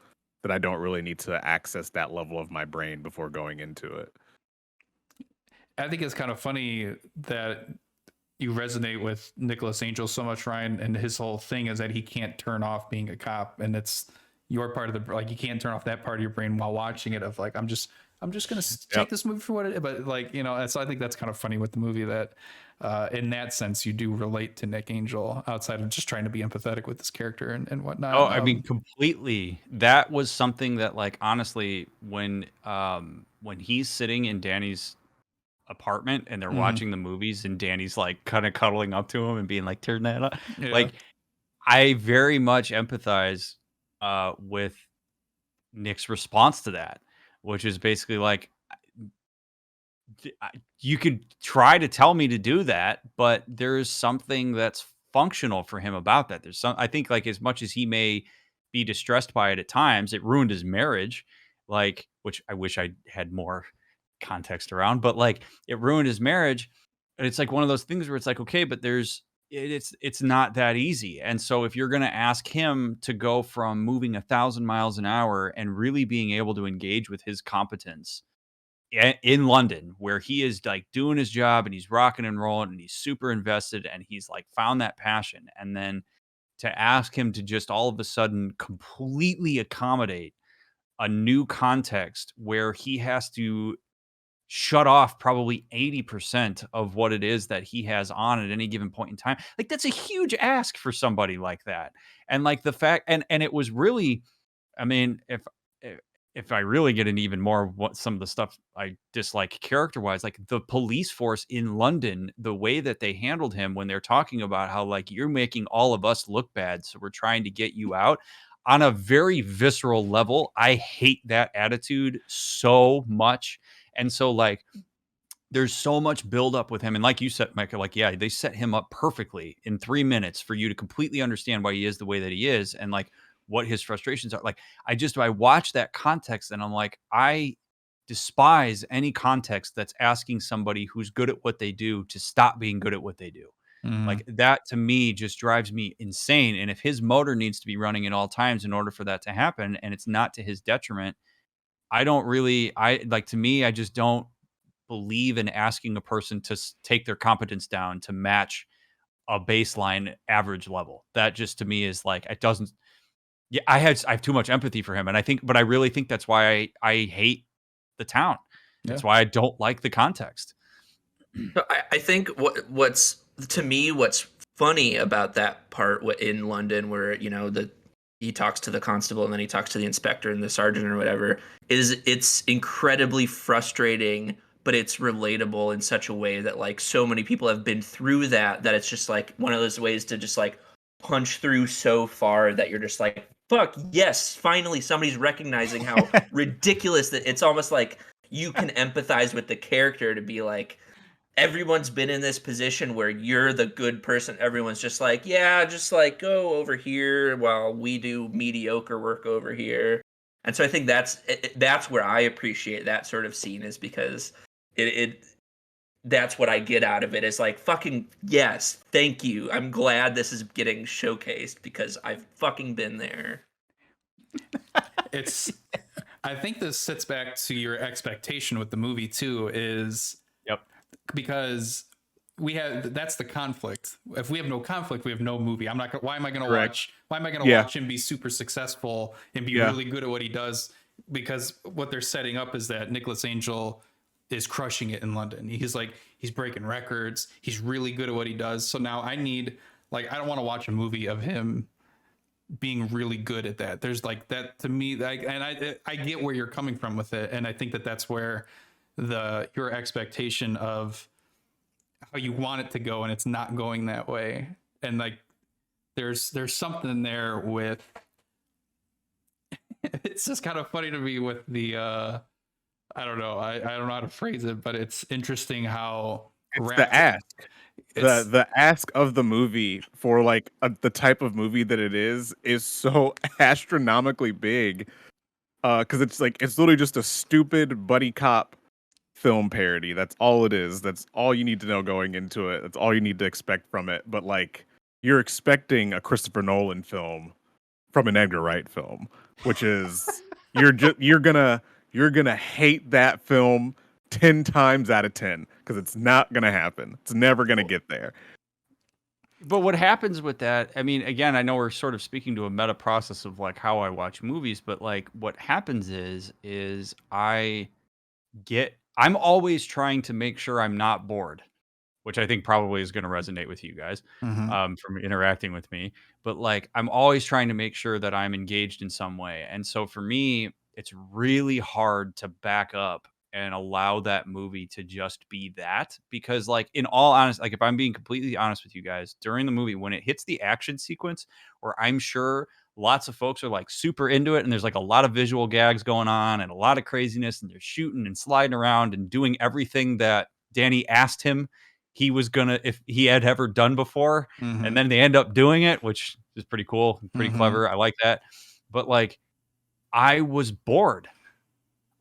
that I don't really need to access that level of my brain before going into it. I think it's kind of funny that you resonate with Nicholas Angel so much, Ryan, and his whole thing is that he can't turn off being a cop, and it's your part of the, like, you can't turn off that part of your brain while watching it, of like, I'm just gonna take this movie for what it is. But like, you know, so I think that's kind of funny with the movie that in that sense you do relate to Nick Angel outside of just trying to be empathetic with this character and whatnot. Oh, I mean, completely. That was something that, like, honestly, when he's sitting in Danny's apartment and they're watching the movies and Danny's like kind of cuddling up to him and being like, turn that up. Yeah. Like, I very much empathize with Nick's response to that, which is basically like, you could try to tell me to do that, but there's something that's functional for him about that. I think, like, as much as he may be distressed by it at times, it ruined his marriage, like, which I wish I had more context around, but like, it ruined his marriage. And it's like one of those things where it's like, okay, but it's not that easy. And so if you're going to ask him to go from moving 1,000 miles an hour and really being able to engage with his competence in London, where he is like doing his job and he's rocking and rolling and he's super invested and he's like found that passion, and then to ask him to just all of a sudden completely accommodate a new context where he has to shut off probably 80% of what it is that he has on at any given point in time. Like, that's a huge ask for somebody like that. And like the fact, and it was really, I mean, if I really get into even more what some of the stuff I dislike character-wise, like the police force in London, the way that they handled him when they're talking about how, like, you're making all of us look bad, so we're trying to get you out, on a very visceral level, I hate that attitude so much. And so, like, there's so much buildup with him. And like you said, Micah, like, yeah, they set him up perfectly in 3 minutes for you to completely understand why he is the way that he is and like what his frustrations are. Like, I watch that context and I'm like, I despise any context that's asking somebody who's good at what they do to stop being good at what they do. Like, that to me just drives me insane. And if his motor needs to be running at all times in order for that to happen, and it's not to his detriment, to me, I just don't believe in asking a person to take their competence down to match a baseline average level. That just to me is like, it doesn't. Yeah, I have too much empathy for him, and I really think that's why I hate The Town. That's why I don't like the context. I think what's funny about that part in London, where he talks to the constable and then he talks to the inspector and the sergeant or whatever, is it's incredibly frustrating, but it's relatable in such a way that like so many people have been through that it's just like one of those ways to just like punch through so far that you're just like, fuck yes, finally somebody's recognizing how ridiculous that it's almost like you can empathize with the character to be like, everyone's been in this position where you're the good person. Everyone's just like, yeah, just like go over here while we do mediocre work over here. And so I think that's where I appreciate that sort of scene, is because that's what I get out of it. Is like, fucking yes, thank you. I'm glad this is getting showcased because I've fucking been there. I think this sits back to your expectation with the movie too, is because that's the conflict. If we have no conflict, we have no movie. Why am I going to watch him be super successful and be really good at what he does? Because what they're setting up is that Nicholas Angel is crushing it in London. He's breaking records. He's really good at what he does. So now I don't want to watch a movie of him being really good at that. There's like that to me, and I get where you're coming from with it. And I think that's where your expectation of how you want it to go, and it's not going that way. And like there's something there with it's just kind of funny to me with the I don't know how to phrase it, but it's interesting how it's the ask. The ask of the movie for like the type of movie that it is so astronomically big, because it's literally just a stupid buddy cop film parody. That's all it is. That's all you need to know going into it. That's all you need to expect from it. But like, you're expecting a Christopher Nolan film from an Edgar Wright film, which is you're gonna hate that film 10 times out of 10, because it's not gonna happen. It's never gonna get there. But what happens with that, I mean, again, I know we're sort of speaking to a meta process of like how I watch movies, but like what happens is I'm always trying to make sure I'm not bored, which I think probably is going to resonate with you guys from interacting with me. But like, I'm always trying to make sure that I'm engaged in some way. And so for me, it's really hard to back up and allow that movie to just be that, because like, in all honesty, like if I'm being completely honest with you guys, during the movie, when it hits the action sequence, where I'm sure lots of folks are like super into it, and there's like a lot of visual gags going on and a lot of craziness, and they're shooting and sliding around and doing everything that Danny asked him he was gonna, if he had ever done before, and then they end up doing it, which is pretty cool, pretty clever. I like that. But like, I was bored.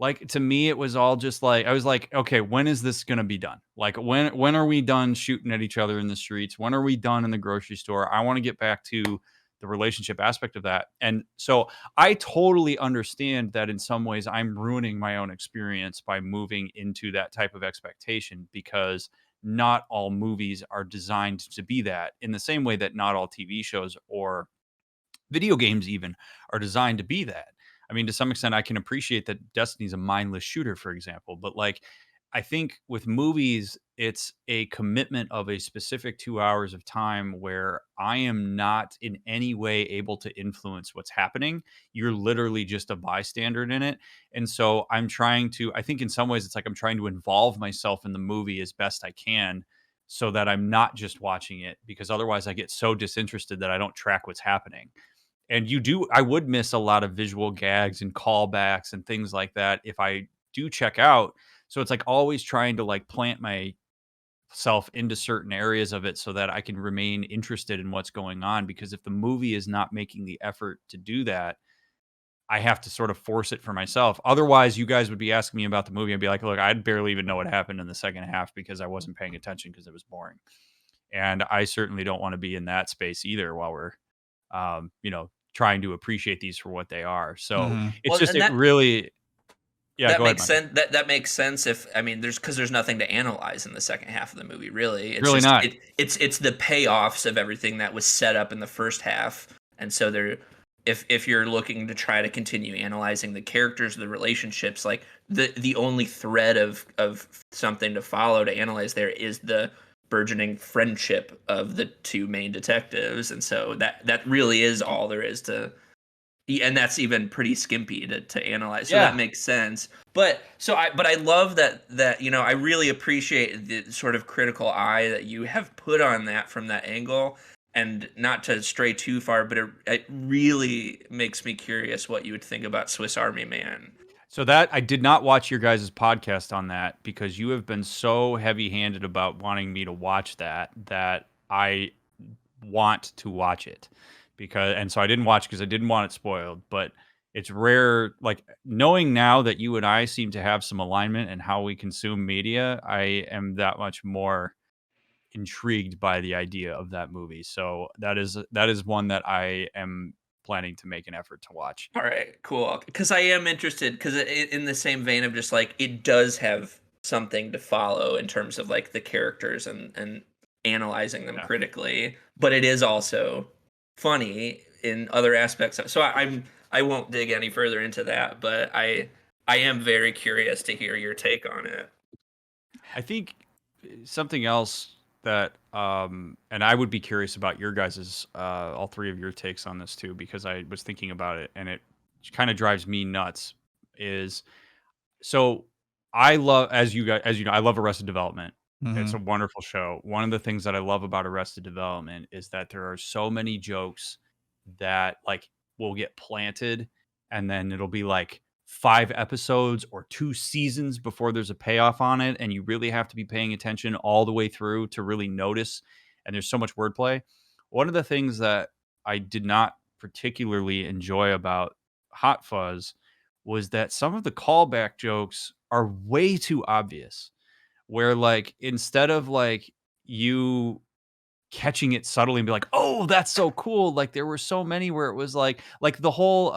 Like, to me, it was all just like, I was like, okay, when is this going to be done? Like, when are we done shooting at each other in the streets? When are we done in the grocery store? I want to get back to the relationship aspect of that. And so I totally understand that in some ways I'm ruining my own experience by moving into that type of expectation, because not all movies are designed to be that, in the same way that not all TV shows or video games even are designed to be that. I mean, to some extent, I can appreciate that Destiny's a mindless shooter, for example. But like, I think with movies, it's a commitment of a specific 2 hours of time where I am not in any way able to influence what's happening. You're literally just a bystander in it. And so I think in some ways, it's like I'm trying to involve myself in the movie as best I can, so that I'm not just watching it, because otherwise I get so disinterested that I don't track what's happening. And I would miss a lot of visual gags and callbacks and things like that if I do check out. So it's like always trying to like plant myself into certain areas of it so that I can remain interested in what's going on. Because if the movie is not making the effort to do that, I have to sort of force it for myself. Otherwise, you guys would be asking me about the movie and be like, look, I'd barely even know what happened in the second half because I wasn't paying attention because it was boring. And I certainly don't want to be in that space either while we're trying to appreciate these for what they are. So it's Yeah, that go ahead, makes Micah. sense. That makes sense. If I mean, there's nothing to analyze in the second half of the movie, really. It's Really just not. it's the payoffs of everything that was set up in the first half, and so there. If you're looking to try to continue analyzing the characters, the relationships, like the only thread of something to follow to analyze there is the burgeoning friendship of the two main detectives, and so that really is all there is to. And that's even pretty skimpy to analyze, so that makes sense. But I love that I really appreciate the sort of critical eye that you have put on that from that angle, and not to stray too far, but it really makes me curious what you would think about Swiss Army Man. So that I did not watch your guys' podcast on that because you have been so heavy-handed about wanting me to watch that I want to watch it so I didn't watch because I didn't want it spoiled. But it's rare, like knowing now that you and I seem to have some alignment in how we consume media, I am that much more intrigued by the idea of that movie. So that is one that I am planning to make an effort to watch. All right, cool. Because I am interested, because in the same vein of just like it does have something to follow in terms of like the characters and analyzing them critically, but it is also funny in other aspects. So I won't dig any further into that, but I am very curious to hear your take on it. I think something else that and I would be curious about your guys's all three of your takes on this too, because I was thinking about it and it kind of drives me nuts is so I love, as you know, I love Arrested Development. It's a wonderful show. One of the things that I love about Arrested Development is that there are so many jokes that like will get planted and then it'll be like 5 episodes or 2 seasons before there's a payoff on it, and you really have to be paying attention all the way through to really notice, and there's so much wordplay. One of the things that I did not particularly enjoy about Hot Fuzz was that some of the callback jokes are way too obvious, where like instead of like you catching it subtly and be like, "Oh, that's so cool." Like there were so many where it was like the whole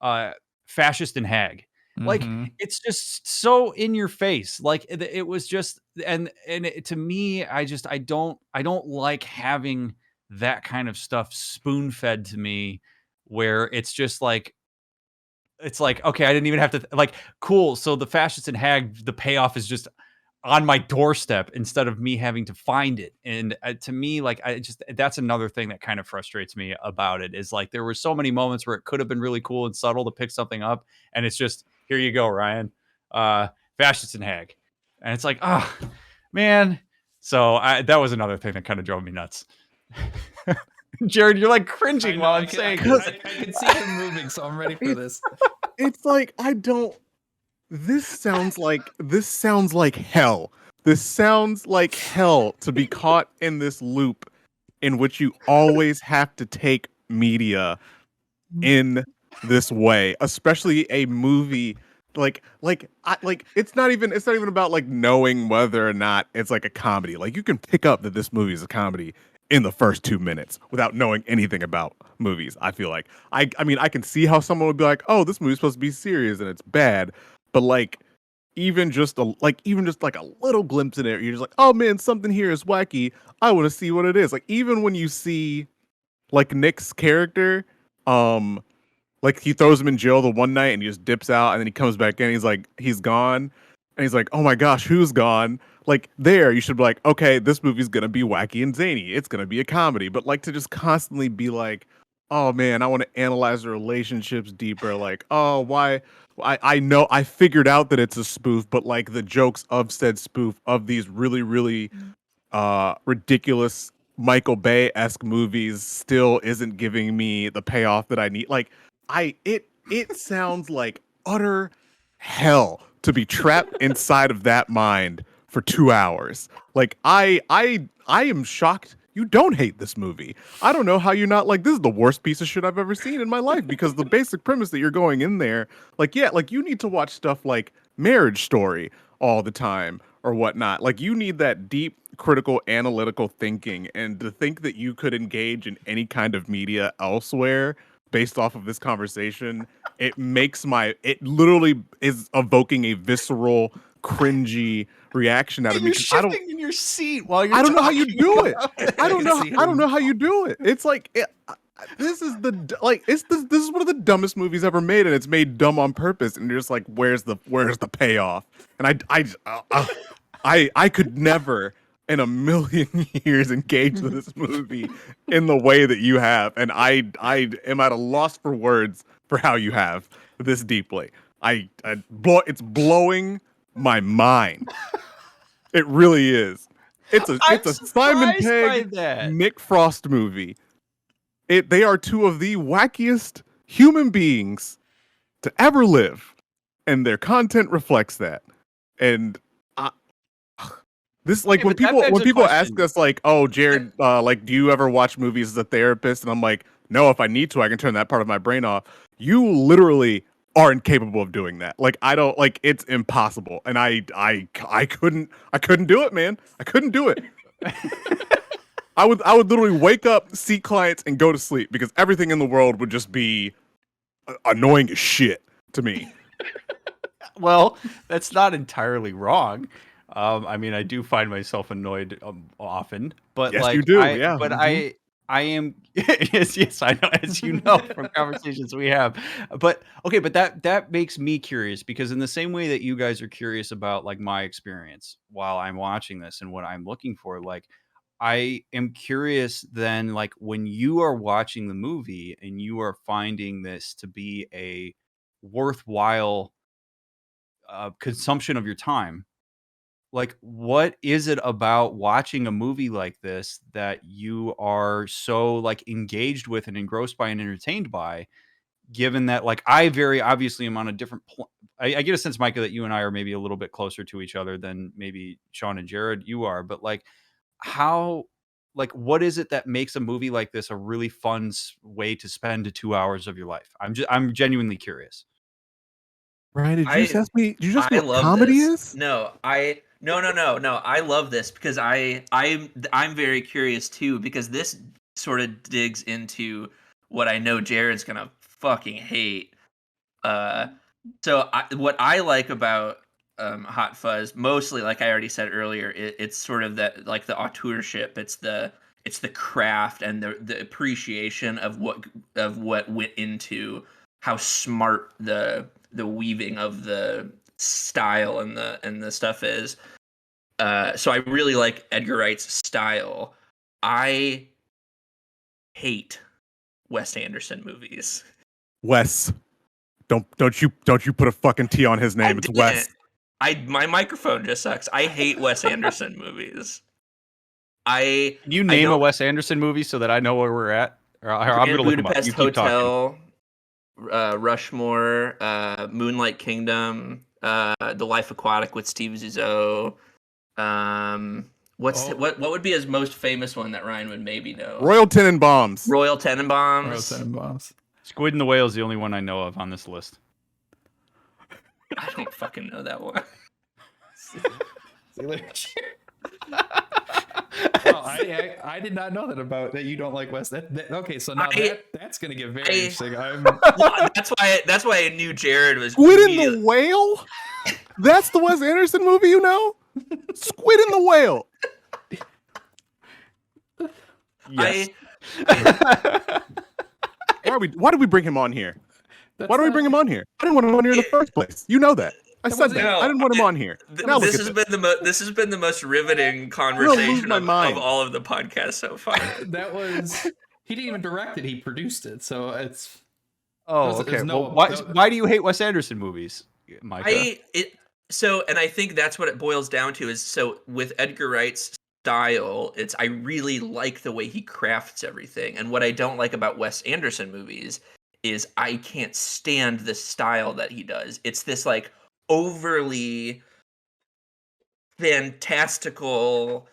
uh fascist and hag. Like it's just so in your face. Like it was just to me I don't like having that kind of stuff spoon-fed to me where it's like, okay, I didn't even have to like, cool. So the fascist and hag, the payoff is just on my doorstep instead of me having to find it. And to me, like, that's another thing that kind of frustrates me about it is like, there were so many moments where it could have been really cool and subtle to pick something up. And it's just, here you go, Ryan, fascist and hag. And it's like, oh man. So that was another thing that kind of drove me nuts. Jared, you're like cringing while I'm saying I can see him moving, so I'm ready for this. It's like this sounds like hell. This sounds like hell to be caught in this loop in which you always have to take media in this way, especially a movie it's not even about like knowing whether or not it's like a comedy. Like you can pick up that this movie is a comedy in the first 2 minutes without knowing anything about movies. I feel like I mean I can see how someone would be like, "Oh, this movie's supposed to be serious and it's bad." But like even just a little glimpse in it, you're just like, "Oh man, something here is wacky. I want to see what it is." Like even when you see like Nick's character, like he throws him in jail the one night and he just dips out and then he comes back in, he's like, he's gone. And he's like, "Oh my gosh, who's gone?" Like there, you should be like, okay, this movie's gonna be wacky and zany. It's gonna be a comedy. But like to just constantly be like, "Oh man, I want to analyze the relationships deeper." Like, oh, why? I know I figured out that it's a spoof, but like the jokes of said spoof of these really, really ridiculous Michael Bay-esque movies still isn't giving me the payoff that I need. Like, it sounds like utter hell to be trapped inside of that mind for 2 hours. Like I am shocked you don't hate this movie. I don't know how you're not like, this is the worst piece of shit I've ever seen in my life, because the basic premise that you're going in there, like, yeah, like you need to watch stuff like Marriage Story all the time or whatnot. Like you need that deep critical analytical thinking, and to think that you could engage in any kind of media elsewhere based off of this conversation, it literally is evoking a visceral, cringy reaction out of me. You're shifting in your seat while you're I don't know how you talking do it. about I don't know how you do it. It's like this is one of the dumbest movies ever made, and it's made dumb on purpose. And you're just like, where's the payoff? And I could never in a million years engage with this movie in the way that you have, and I am at a loss for words for how you have this deeply. It's blowing my mind. It really is. It's a Simon Pegg, Nick Frost movie. They are two of the wackiest human beings to ever live, and their content reflects that. And this, like, when people ask us, like, "Oh, Jared, like, do you ever watch movies as a therapist?" And I'm like, "No, if I need to, I can turn that part of my brain off." You literally are incapable of doing that. Like, I don't, like, it's impossible. And I couldn't do it, man. I couldn't do it. I would literally wake up, see clients, and go to sleep because everything in the world would just be annoying as shit to me. Well, that's not entirely wrong. I mean, I do find myself annoyed often, but yes, like you do. Yeah, but I am yes, I know, as you know from conversations we have. But okay, but that makes me curious because in the same way that you guys are curious about like my experience while I'm watching this and what I'm looking for, like I am curious then, like when you are watching the movie and you are finding this to be a worthwhile consumption of your time, like what is it about watching a movie like this that you are so like engaged with and engrossed by and entertained by, given that like I very obviously am on a different I get a sense, Micah, that you and I are maybe a little bit closer to each other than maybe Sean and Jared you are, but like how, like what is it that makes a movie like this a really fun way to spend 2 hours of your life? I'm genuinely curious. Ryan, did you just ask me? Did you just I know what love comedy this. is? No. I love this because I'm very curious too because this sort of digs into what I know Jared's gonna fucking hate. What I like about Hot Fuzz, mostly, like I already said earlier, it's sort of that, like the auteurship. It's the craft and the appreciation of what went into how smart the weaving of the style and the stuff is. So I really like Edgar Wright's style. I hate Wes Anderson movies. Wes. Don't you put a fucking T on his name. It's Wes. My microphone just sucks. I hate Wes Anderson movies. Can you name a Wes Anderson movie so that I know where we're at? Or I'm gonna look them up. You keep Hotel, Rushmore, Moonlight Kingdom, The Life Aquatic with Steve Zissou. What would be his most famous one that Ryan would maybe know? Royal Tenenbaums. Royal Tenenbaums. Squid and the Whale is the only one I know of on this list. I don't fucking know that one. See you later. I did not know that about that. You don't like Wes. Okay, so now that's gonna get very interesting. Well, that's why I knew Jared was. Squid and the Whale. That's the Wes Anderson movie, you know? Squid and the Whale. Yes. Why did we bring him on here? Why do we bring him on here? I didn't want him on here in the first place. You know that. I said that. I didn't want him on here. This has been the most riveting conversation of all of the podcasts so far. He didn't even direct it. He produced it. So it's. Oh, okay. Why do you hate Wes Anderson movies, Micah? I think that's what it boils down to is, so with Edgar Wright's style, I really like the way he crafts everything. And what I don't like about Wes Anderson movies is I can't stand the style that he does. It's this like overly fantastical,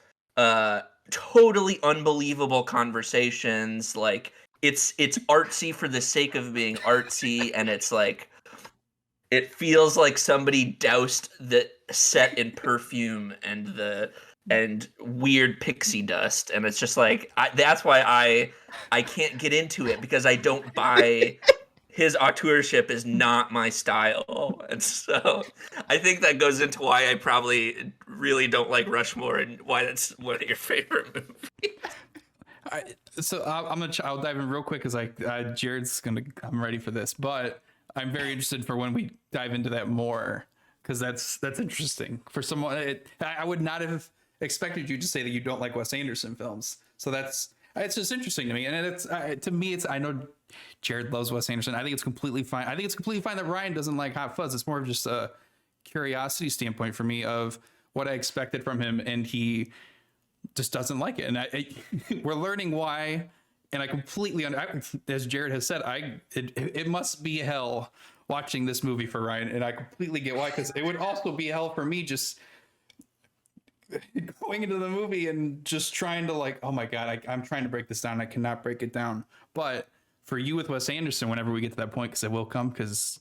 totally unbelievable conversations. Like it's artsy for the sake of being artsy, and it's like it feels like somebody doused the set in perfume, and the and weird pixie dust, and it's just like that's why I can't get into it, because I don't buy his auteurship is not my style. And so I think that goes into why I probably really don't like Rushmore and why that's one of your favorite movies. I'll dive in real quick because I'm ready for this, but I'm very interested for when we dive into that more, because that's interesting for someone. I would not have expected you to say that you don't like Wes Anderson films. So it's just interesting to me. And it's to me, I know Jared loves Wes Anderson. I think it's completely fine. I think it's completely fine that Ryan doesn't like Hot Fuzz. It's more of just a curiosity standpoint for me of what I expected from him, and he just doesn't like it. And we're learning why. And I completely, as Jared has said, it must be hell watching this movie for Ryan, and I completely get why, because it would also be hell for me just going into the movie and just trying to like, oh my God, I'm trying to break this down. I cannot break it down. But for you with Wes Anderson, whenever we get to that point, because it will come, because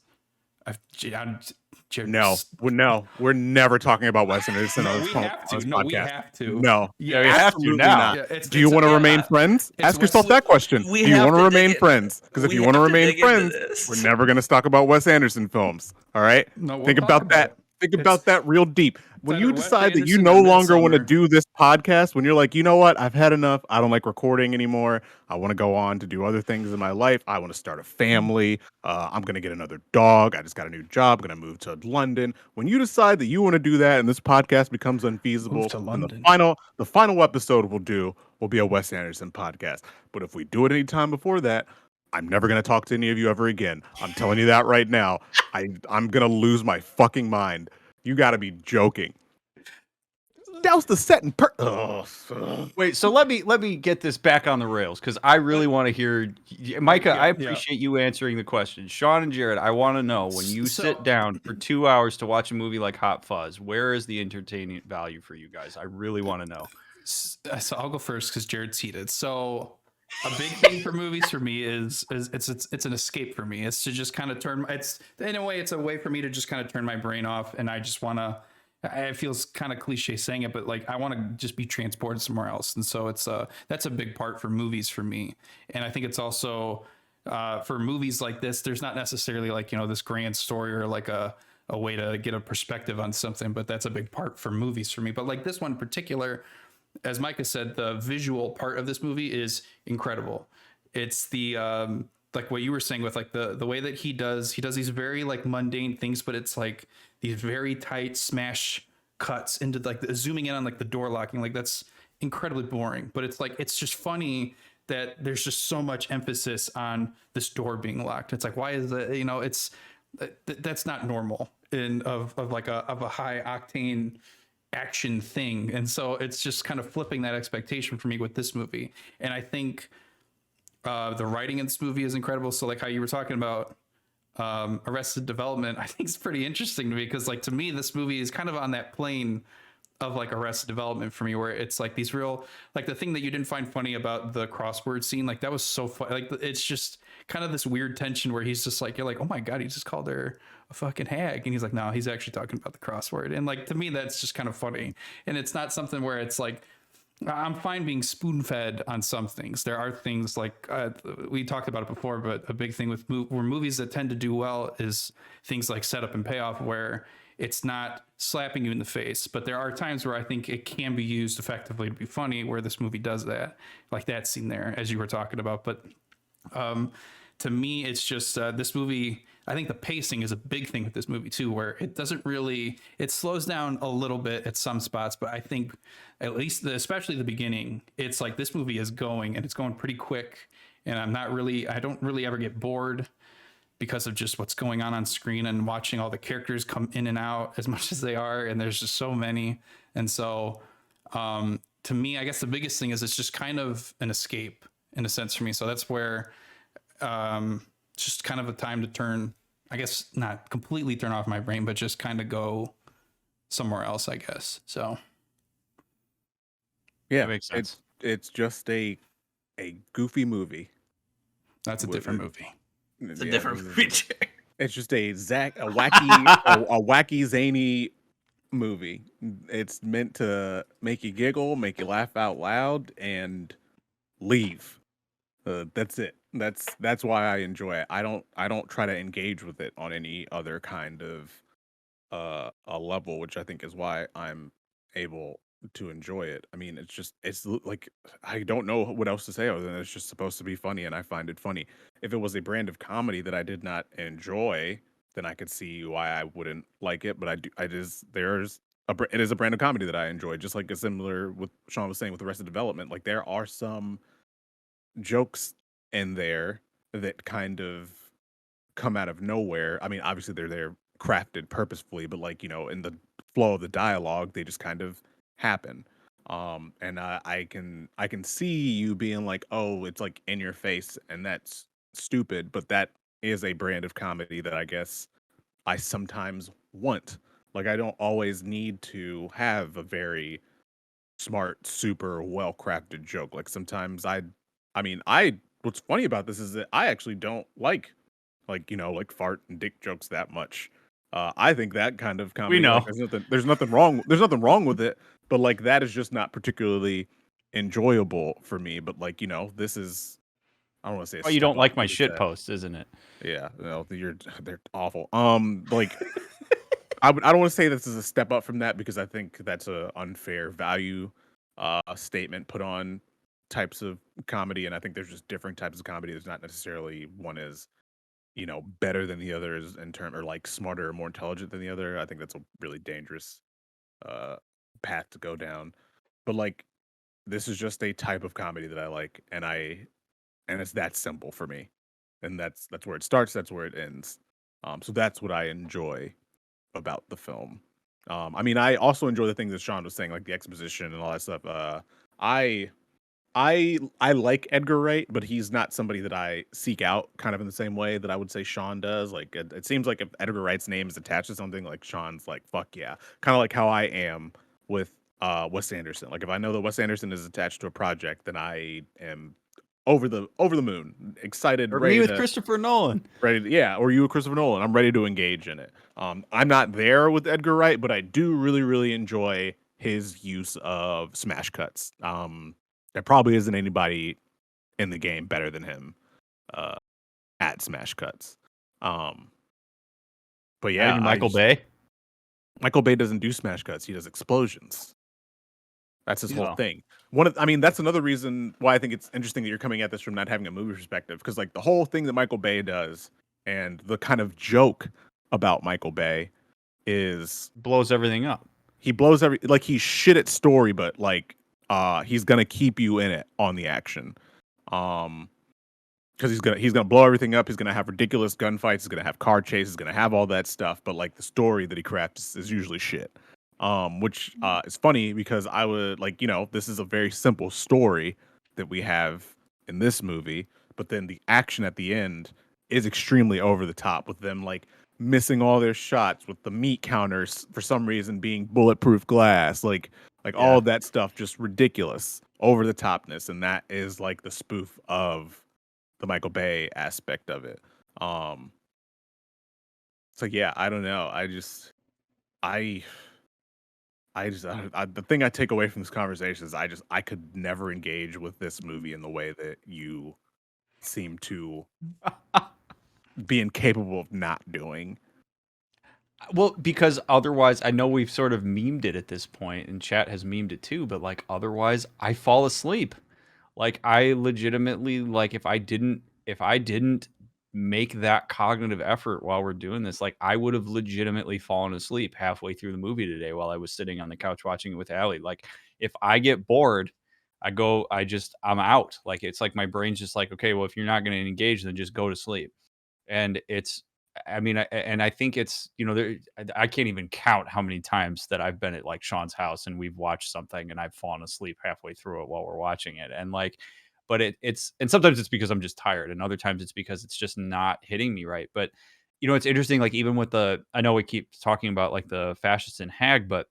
we're never talking about Wes Anderson on this podcast. We have to. No, yeah, we have to now. Yeah, do you want to remain friends? Ask yourself that question. Do you want to remain friends? Because if you want to remain friends, we're never going to talk about Wes Anderson films. All right? No, think about that. Think about that real deep. When you decide that you no longer want to do this podcast, when you're like, you know what, I've had enough. I don't like recording anymore. I want to go on to do other things in my life. I want to start a family. I'm going to get another dog. I just got a new job. I'm going to move to London. When you decide that you want to do that and this podcast becomes unfeasible, the final episode will be a Wes Anderson podcast. But if we do it any time before that, I'm never going to talk to any of you ever again. I'm telling you that right now. I'm going to lose my fucking mind. You got to be joking. That was the set in Wait, so let me get this back on the rails, because I really want to hear Micah. I appreciate you answering the question. Sean and Jared, I want to know, when you sit down for 2 hours to watch a movie like Hot Fuzz, where is the entertainment value for you guys? I really want to know. So I'll go first because Jared's heated. So a big thing for movies for me is it's an escape for me. It's to just kind of it's a way for me to just kind of turn my brain off, and I just want to. It feels kind of cliche saying it, but like I want to just be transported somewhere else, and so that's a big part for movies for me. And I think it's also for movies like this, there's not necessarily like this grand story or like a way to get a perspective on something, but that's a big part for movies for me. But like this one in particular, as Micah said, the visual part of this movie is incredible. It's the like what you were saying with like the way that he does these very like mundane things, but it's like these very tight smash cuts into like zooming in on like the door locking. Like that's incredibly boring, but it's like it's just funny that there's just so much emphasis on this door being locked. It's like, why is that? It's that's not normal of a high octane action thing. And so it's just kind of flipping that expectation for me with this movie. And I think the writing in this movie is incredible. So like how you were talking about Arrested Development, I think it's pretty interesting to me, because like to me this movie is kind of on that plane of like Arrested Development for me, where it's like these real, like the thing that you didn't find funny about the crossword scene, like that was so fun. Like it's just kind of this weird tension where he's just like, you're like, oh my God, he just called her a fucking hag, and he's like, no, he's actually talking about the crossword. And like to me that's just kind of funny, and it's not something where it's like I'm fine being spoon-fed on some things. There are things like we talked about it before, but a big thing with where movies that tend to do well is things like setup and payoff, where it's not slapping you in the face. But there are times where I think it can be used effectively to be funny, where this movie does that, like that scene there, as you were talking about. But to me, it's just this movie, I think the pacing is a big thing with this movie too, where it doesn't really, it slows down a little bit at some spots, but I think at least especially the beginning, it's like this movie is going, and it's going pretty quick, and I don't really ever get bored because of just what's going on screen and watching all the characters come in and out as much as they are, and there's just so many. And so to me, I guess the biggest thing is it's just kind of an escape in a sense for me. So that's where just kind of a time to turn, I guess not completely turn off my brain, but just kind of go somewhere else, I guess. So yeah, that makes sense. It's just a goofy movie. That's a different movie. It's a different movie. It's just a wacky, a wacky, zany movie. It's meant to make you giggle, make you laugh out loud, and leave. That's it. That's why I enjoy it. I don't try to engage with it on any other kind of a level, which I think is why I'm able to enjoy it. I mean, like I don't know what else to say other than it's just supposed to be funny, and I find it funny. If it was a brand of comedy that I did not enjoy, then I could see why I wouldn't like it. But I do. It is a brand of comedy that I enjoy, just like a similar with Sean was saying with Arrested Development. Like there are some jokes in there that kind of come out of nowhere. I mean, obviously they're there crafted purposefully, but like, in the flow of the dialogue, they just kind of happen. And I can see you being like, oh, it's like in your face and that's stupid, but that is a brand of comedy that I guess I sometimes want. Like I don't always need to have a very smart, super well crafted joke. Like sometimes I what's funny about this is that I actually don't like fart and dick jokes that much. I think that kind of comedy, know. like, there's nothing wrong with it, but like that is just not particularly enjoyable for me. But like, this is, I don't want to say. Oh, you don't like my shit posts, isn't it? Yeah, no, they're awful. Like I don't want to say this is a step up from that because I think that's a unfair value statement put on types of comedy, and I think there's just different types of comedy. There's not necessarily one is better than the others in term or like smarter or more intelligent than the other. I think that's a really dangerous uh path to go down. But like this is just a type of comedy that I like, and it's that simple for me. And that's where it starts, that's where it ends. So that's what I enjoy about the film. I mean, I also enjoy the things that Sean was saying, like the exposition and all that stuff. I I like Edgar Wright, but he's not somebody that I seek out kind of in the same way that I would say Sean does. Like it seems like if Edgar Wright's name is attached to something, like Sean's like, fuck yeah. Kind of like how I am with Wes Anderson. Like if I know that Wes Anderson is attached to a project, then I am over the moon, excited, Or ready me with to Christopher Nolan. yeah, or you with Christopher Nolan. I'm ready to engage in it. I'm not there with Edgar Wright, but I do really, really enjoy his use of smash cuts. There probably isn't anybody in the game better than him uh, at smash cuts. But yeah, Michael Bay. Michael Bay doesn't do smash cuts; he does explosions. That's his whole Yeah. thing. I mean, that's another reason why I think it's interesting that you're coming at this from not having a movie perspective, because like the whole thing that Michael Bay does, and the kind of joke about Michael Bay is Blows everything up. he blows he's shit at story, but like he's gonna keep you in it on the action. Because he's gonna blow everything up. He's gonna have ridiculous gunfights. He's gonna have car chases. He's gonna have all that stuff. But like the story that he crafts is usually shit. Which is funny because I would this is a very simple story that we have in this movie, but then the action at the end is extremely over the top with them like missing all their shots, with the meat counters for some reason being bulletproof glass, like all of that stuff, just ridiculous, over the topness, and that is like the spoof of the Michael Bay aspect of it. So yeah, I don't know. The thing I take away from this conversation is I could never engage with this movie in the way that you seem to be incapable of not doing. Well, because otherwise, I know we've sort of memed it at this point, and chat has memed it too. But like, otherwise, I fall asleep. Like, I legitimately if I didn't make that cognitive effort while we're doing this, like I would have legitimately fallen asleep halfway through the movie today while I was sitting on the couch watching it with Allie. Like, if I get bored, I'm out. Like, it's like my brain's just like, okay, well, if you're not going to engage, then just go to sleep. And I think it's, I can't even count how many times that I've been at like Sean's house and we've watched something and I've fallen asleep halfway through it while we're watching it. And like, but and sometimes it's because I'm just tired, and other times it's because it's just not hitting me right. But it's interesting, like even with I know we keep talking about like the fascist and hag, but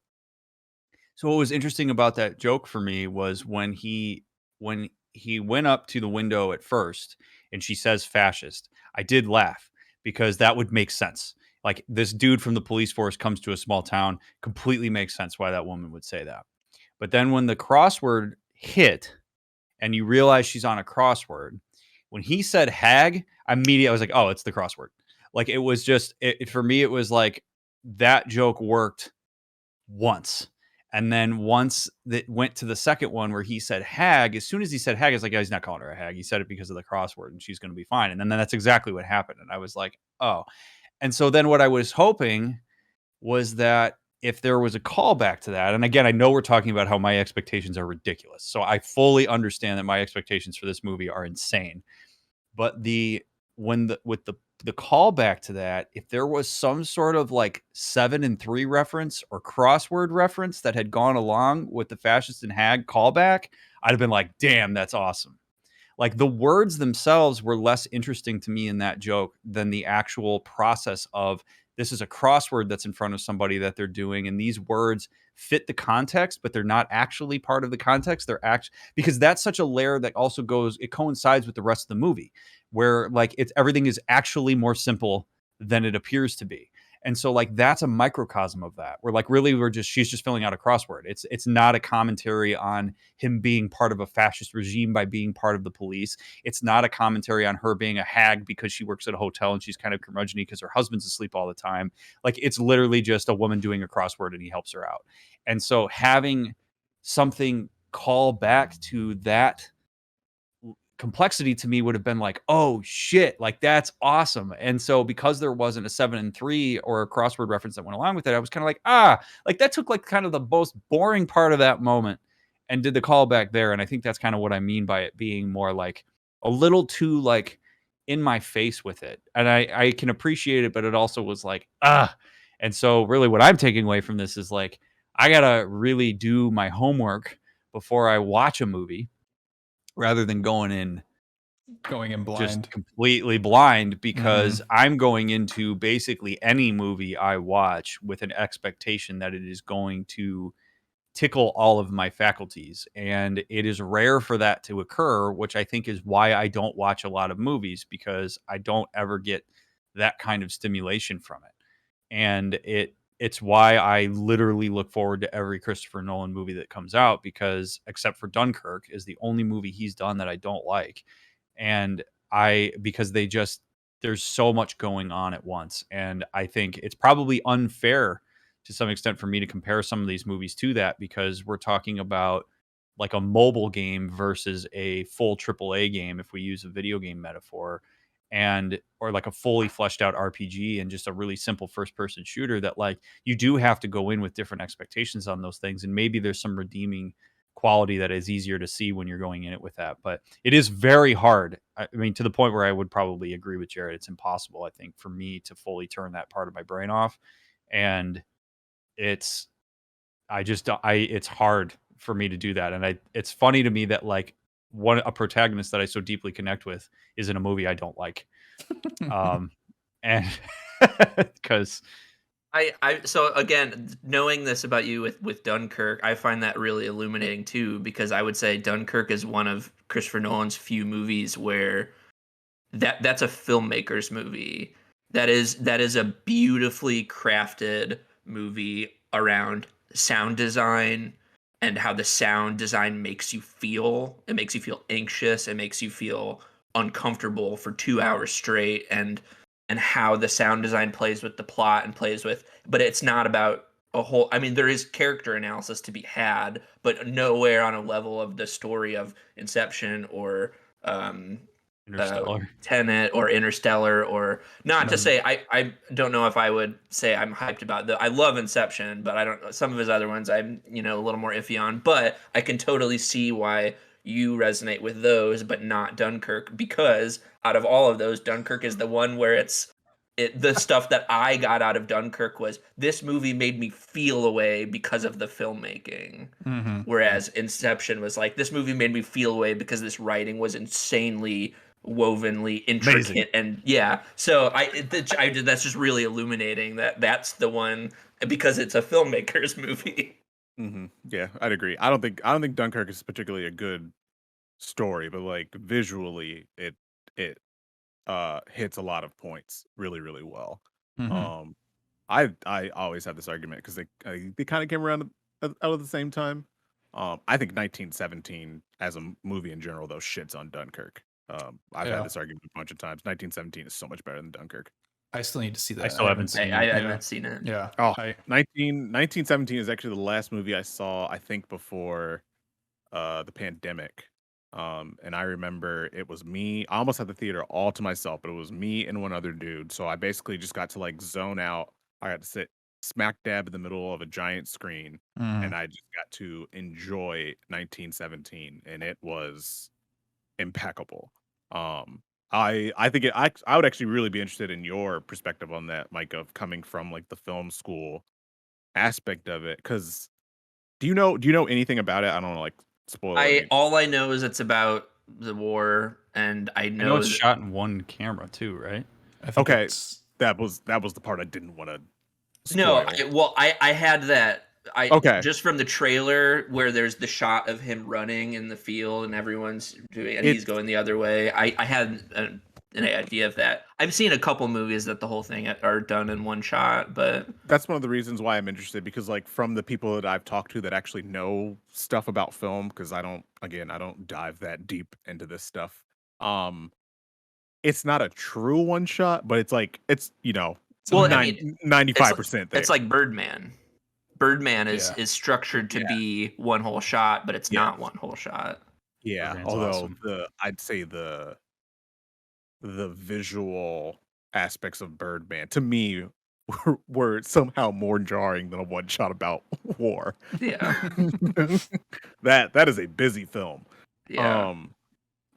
so what was interesting about that joke for me was when he went up to the window at first and she says fascist, I did laugh because that would make sense. Like this dude from the police force comes to a small town, completely makes sense why that woman would say that. But then when the crossword hit and you realize she's on a crossword, when he said hag, immediately I was like, oh, it's the crossword. Like it was just for me, it was like that joke worked once. And then once that went to the second one where he said hag, as soon as he said hag, it's like, oh, he's not calling her a hag. He said it because of the crossword and she's going to be fine. And then that's exactly what happened. And I was like, oh. And so then what I was hoping was that if there was a callback to that, and again, I know we're talking about how my expectations are ridiculous. So I fully understand that my expectations for this movie are insane. But with the callback to that, if there was some sort of like 7 and 3 reference or crossword reference that had gone along with the fascist and hag callback, I'd have been like, damn, that's awesome. Like the words themselves were less interesting to me in that joke than the actual process of this is a crossword that's in front of somebody that they're doing, and these words fit the context, but they're not actually part of the context. They're because that's such a layer that also it coincides with the rest of the movie, where like everything is actually more simple than it appears to be. And so like that's a microcosm of that. Where like really she's just filling out a crossword. It's not a commentary on him being part of a fascist regime by being part of the police. It's not a commentary on her being a hag because she works at a hotel and she's kind of curmudgeon because her husband's asleep all the time. Like it's literally just a woman doing a crossword and he helps her out. And so having something call back to that complexity to me would have been like, oh shit, like that's awesome. And so because there wasn't a 7 and 3 or a crossword reference that went along with it, I was kind of like, like that took like kind of the most boring part of that moment and did the callback there. And I think that's kind of what I mean by it being more like a little too like in my face with it. And I can appreciate it, but it also was like, And so really what I'm taking away from this is like, I gotta really do my homework before I watch a movie rather than going in blind, just completely blind, because I'm going into basically any movie I watch with an expectation that it is going to tickle all of my faculties. And it is rare for that to occur, which I think is why I don't watch a lot of movies, because I don't ever get that kind of stimulation from it. And it's why I literally look forward to every Christopher Nolan movie that comes out, because except for Dunkirk is the only movie he's done that I don't like. And because there's so much going on at once. And I think it's probably unfair to some extent for me to compare some of these movies to that, because we're talking about like a mobile game versus a full AAA game, if we use a video game metaphor, or like a fully fleshed out RPG and just a really simple first person shooter, that like you do have to go in with different expectations on those things. And maybe there's some redeeming quality that is easier to see when you're going in it with that. But it is very hard. I mean, to the point where I would probably agree with Jared. It's impossible, I think, for me to fully turn that part of my brain off. And it's hard for me to do that. And it's funny to me that like a protagonist that I so deeply connect with is in a movie I don't like. And because so again, knowing this about you with Dunkirk, I find that really illuminating too, because I would say Dunkirk is one of Christopher Nolan's few movies where that's a filmmaker's movie. That is a beautifully crafted movie around sound design and how the sound design makes you feel. It makes you feel anxious. It makes you feel uncomfortable for 2 hours straight, and how the sound design plays with the plot and but it's not about a whole, I mean, there is character analysis to be had, but nowhere on a level of the story of Inception or Interstellar, Tenet or Interstellar, or not to say I don't know if I would say I'm hyped about I love Inception, but I don't, some of his other ones I'm a little more iffy on, but I can totally see why you resonate with those, but not Dunkirk, because out of all of those, Dunkirk is the one where the stuff that I got out of Dunkirk was, this movie made me feel a way because of the filmmaking. Whereas Inception was like, this movie made me feel a way because this writing was insanely wovenly intricate. Amazing. And yeah, so that's just really illuminating that's the one, because it's a filmmaker's movie. Yeah, I'd agree. I don't think Dunkirk is particularly a good story, but like visually it hits a lot of points really, really well. Um, I always have this argument because they kind of came around out of the same time. I think 1917 as a movie in general though shits on Dunkirk. I've had Yeah. this argument a bunch of times. 1917 is so much better than Dunkirk. I still need to see that. I still haven't seen it. I Yeah. haven't seen it. Yeah. Oh, I 1917 is actually the last movie I saw, I think, before the pandemic. And I remember it was me. I almost had the theater all to myself, but it was me and one other dude. So I basically just got to like zone out. I got to sit smack dab in the middle of a giant screen, and I just got to enjoy 1917, and it was impeccable. I think I would actually really be interested in your perspective on that, Mike, of coming from like the film school aspect of it. Because do you know anything about it? I don't want to like spoil it. All I know is it's about the war, and I I know know it's shot in one camera too, right? I think Okay, it's- that was the part I didn't want to No, spoil. I had that. Okay. Just from the trailer where there's the shot of him running in the field and everyone's doing, and he's going the other way. I had an idea of that. I've seen a couple movies that the whole thing are done in one shot, but That's one of the reasons why I'm interested, because like from the people that I've talked to that actually know stuff about film, because I don't dive that deep into this stuff. It's not a true one shot, but it's like it's well, I mean, 95% there. it's like Birdman. Birdman is structured to be one whole shot, but it's not one whole shot. Yeah, Birdman's although awesome. I'd say the visual aspects of Birdman to me were somehow more jarring than a one shot about war. Yeah. that is a busy film. Yeah.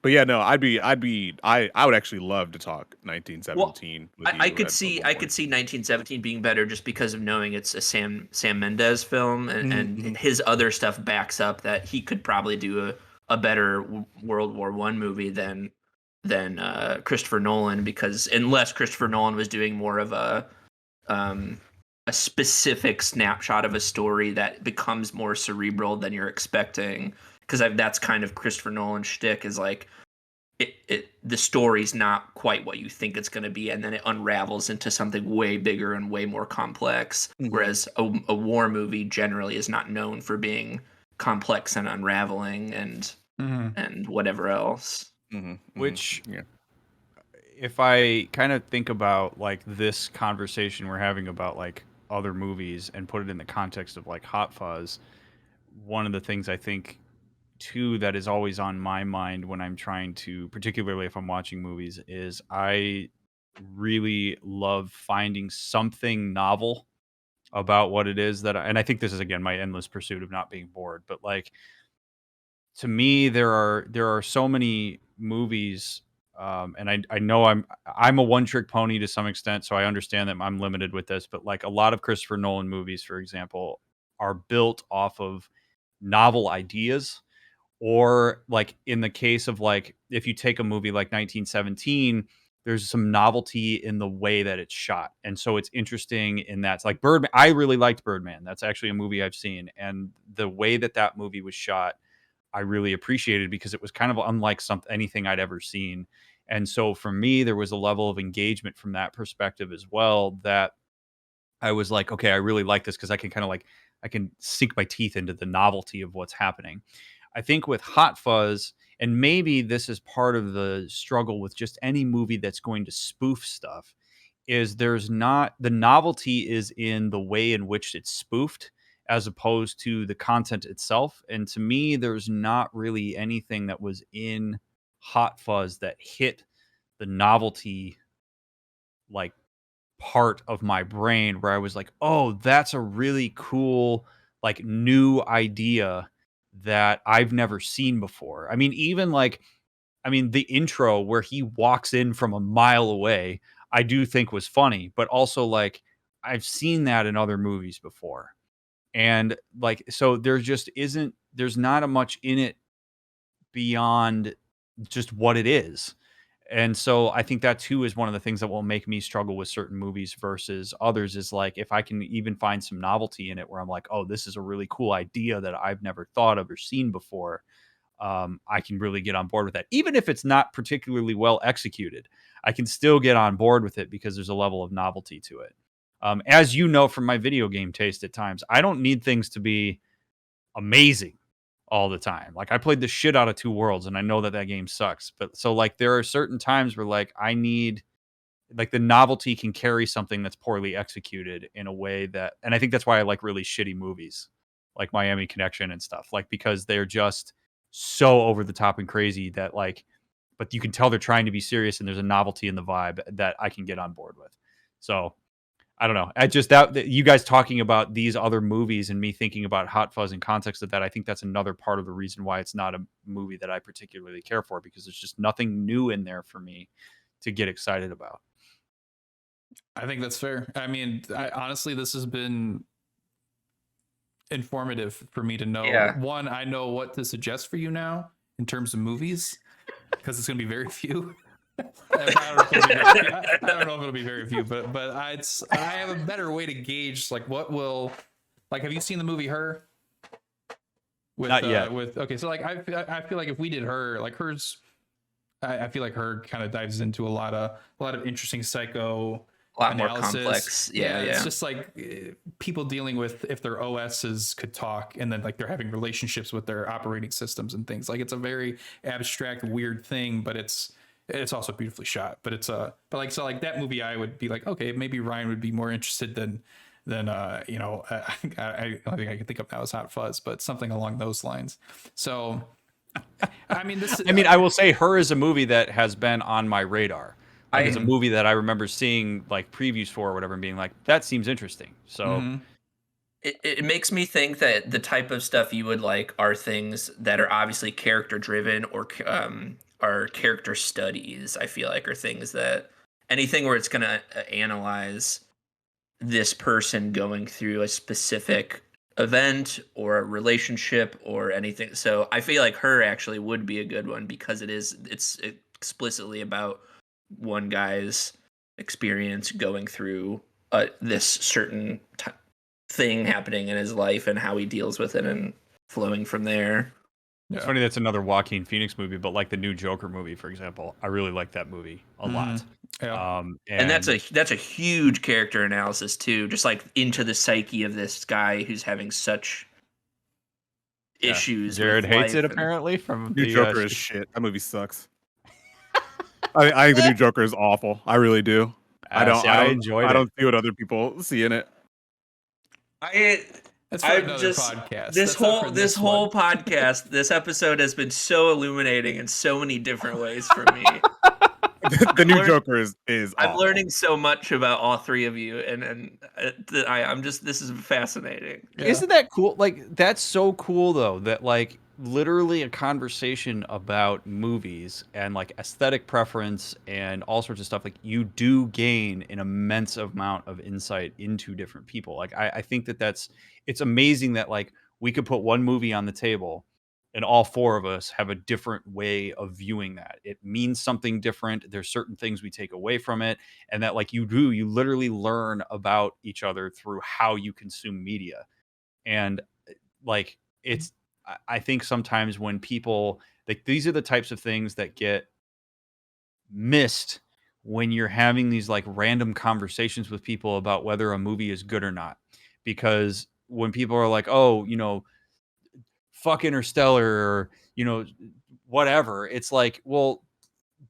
But yeah, no, I would actually love to talk 1917 with you I could at see some point. 1917 being better just because of knowing it's a Sam Mendes film, and Mhm. his other stuff backs up that he could probably do a better World War I movie than Christopher Nolan, because unless Christopher Nolan was doing more of a specific snapshot of a story that becomes more cerebral than you're expecting, because that's kind of Christopher Nolan's shtick, is like the story's not quite what you think it's going to be, and then it unravels into something way bigger and way more complex. Mhm. Whereas a war movie generally is not known for being complex and unraveling and whatever else. Which, if I kind of think about like this conversation we're having about like other movies and put it in the context of like Hot Fuzz, one of the things I think too that is always on my mind when I'm trying to, particularly if I'm watching movies, is I really love finding something novel about what it is that and I think this is again my endless pursuit of not being bored, but like to me there are so many movies, and I know I'm a one trick pony to some extent, so I understand that I'm limited with this, but like a lot of Christopher Nolan movies, for example, are built off of novel ideas, or like in the case of like if you take a movie like 1917, there's some novelty in the way that it's shot, and so it's interesting in that. It's like Birdman. I really liked Birdman. That's actually a movie I've seen, and the way that movie was shot I really appreciated, because it was kind of unlike anything I'd ever seen. And so for me, there was a level of engagement from that perspective as well, that I was like, okay, I really like this because I can kind of like, I can sink my teeth into the novelty of what's happening. I think with Hot Fuzz, and maybe this is part of the struggle with just any movie that's going to spoof stuff, is there's not the novelty is in the way in which it's spoofed as opposed to the content itself. And to me, there's not really anything that was in Hot Fuzz that hit the novelty like part of my brain where I was like, "Oh, that's a really cool like new idea that I've never seen before." I mean, even like the intro where he walks in from a mile away, I do think was funny, but also like I've seen that in other movies before. And like so there's not a much in it beyond just what it is. And so I think that too is one of the things that will make me struggle with certain movies versus others, is like if I can even find some novelty in it where I'm like, oh, this is a really cool idea that I've never thought of or seen before. I can really get on board with that. Even if it's not particularly well executed, I can still get on board with it because there's a level of novelty to it. As you know from my video game taste at times, I don't need things to be amazing all the time. Like I played the shit out of Two Worlds and I know that that game sucks. But so like there are certain times where like I need like the novelty can carry something that's poorly executed in a way that, and I think that's why I like really shitty movies like Miami Connection and stuff, like because they're just so over the top and crazy that like, but you can tell they're trying to be serious and there's a novelty in the vibe that I can get on board with. So I don't know. I just that you guys talking about these other movies and me thinking about Hot Fuzz in context of that, I think that's another part of the reason why it's not a movie that I particularly care for, because there's just nothing new in there for me to get excited about. I think that's fair. I mean, honestly, this has been informative for me to know. Yeah. One, I know what to suggest for you now in terms of movies, because it's going to be very few. I don't know if it'll be very few, but I have a better way to gauge like what will, like, have you seen the movie Her? Not yet. Okay, so like I feel like if we did Her, like hers, I feel like Her kind of dives into a lot of interesting psycho. A lot more analysis. complex. Yeah. It's just like people dealing with if their OSs could talk and then like they're having relationships with their operating systems and things. Like it's a very abstract, weird thing, but it's also beautifully shot. But it's but like so like that movie, I would be like, okay, maybe Ryan would be more interested than you know, I think I can think of now is Hot Fuzz, but something along those lines. So I mean, I will say Her is a movie that has been on my radar. Like it's a movie that I remember seeing like previews for or whatever and being like, that seems interesting. So it makes me think that the type of stuff you would like are things that are obviously character driven or are character studies. I feel like are things that anything where it's going to analyze this person going through a specific event or a relationship or anything. So I feel like Her actually would be a good one because it's explicitly about one guy's experience going through this certain thing happening in his life and how he deals with it and flowing from there. It's funny that's another Joaquin Phoenix movie, but like the new Joker movie, for example, I really like that movie a lot. Yeah. And that's a huge character analysis too, just like into the psyche of this guy who's having such issues. Jared hates it apparently. From New Joker is shit. That movie sucks. I think the new Joker is awful. I really do. I enjoyed it. I don't see what other people see in it. That's for another podcast. This whole podcast, this episode has been so illuminating in so many different ways for me. The new Joker is I'm awful. learning so much about all three of you, and I'm just, this is fascinating. Yeah. Isn't that cool? Like that's so cool though, that like literally a conversation about movies and like aesthetic preference and all sorts of stuff, like you do gain an immense amount of insight into different people. Like I think it's amazing that like we could put one movie on the table and all four of us have a different way of viewing that. It means something different. There's certain things we take away from it, and that like you literally learn about each other through how you consume media. And like I think sometimes when people like these are the types of things that get missed when you're having these like random conversations with people about whether a movie is good or not. Because when people are like, oh, you know, fuck Interstellar or, you know, whatever, it's like, well,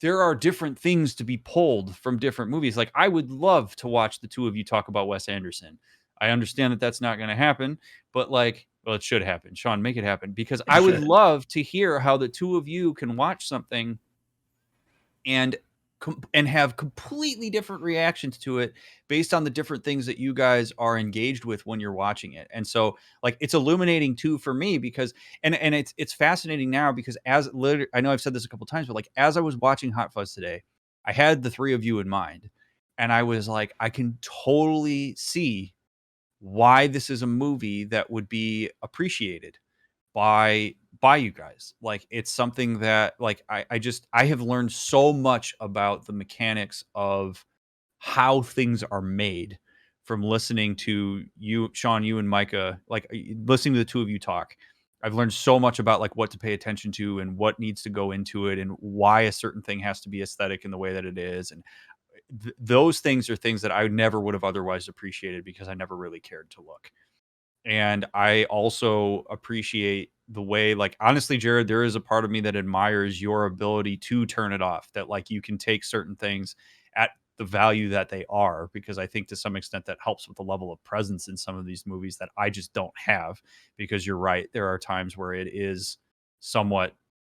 there are different things to be pulled from different movies. Like I would love to watch the two of you talk about Wes Anderson. I understand that that's not going to happen, but like, well, it should happen. Sean, make it happen, because I would love to hear how the two of you can watch something and have completely different reactions to it based on the different things that you guys are engaged with when you're watching it. And so like it's illuminating too for me because and it's fascinating now because I know I've said this a couple times, but like as I was watching Hot Fuzz today, I had the three of you in mind and I was like, I can totally see why this is a movie that would be appreciated by you guys. Like it's something that like I have learned so much about the mechanics of how things are made from listening to you, Sean, you and Micah, like listening to the two of you talk. I've learned so much about like what to pay attention to and what needs to go into it and why a certain thing has to be aesthetic in the way that it is. And those things are things that I never would have otherwise appreciated because I never really cared to look. And I also appreciate the way, like, honestly, Jared, there is a part of me that admires your ability to turn it off, that like you can take certain things at the value that they are, because I think to some extent that helps with the level of presence in some of these movies that I just don't have. Because you're right, there are times where it is somewhat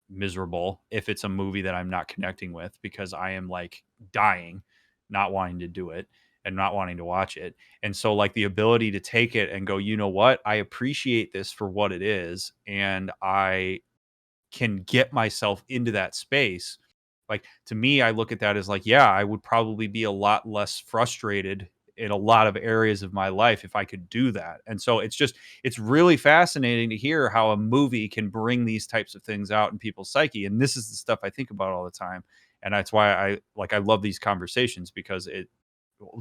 miserable if it's a movie that I'm not connecting with, because I am like dying, not wanting to do it and not wanting to watch it. And so like the ability to take it and go, you know what, I appreciate this for what it is, and I can get myself into that space. Like, to me, I look at that as like, yeah, I would probably be a lot less frustrated in a lot of areas of my life if I could do that. And so it's really fascinating to hear how a movie can bring these types of things out in people's psyche. And this is the stuff I think about all the time. And that's why I love these conversations, because it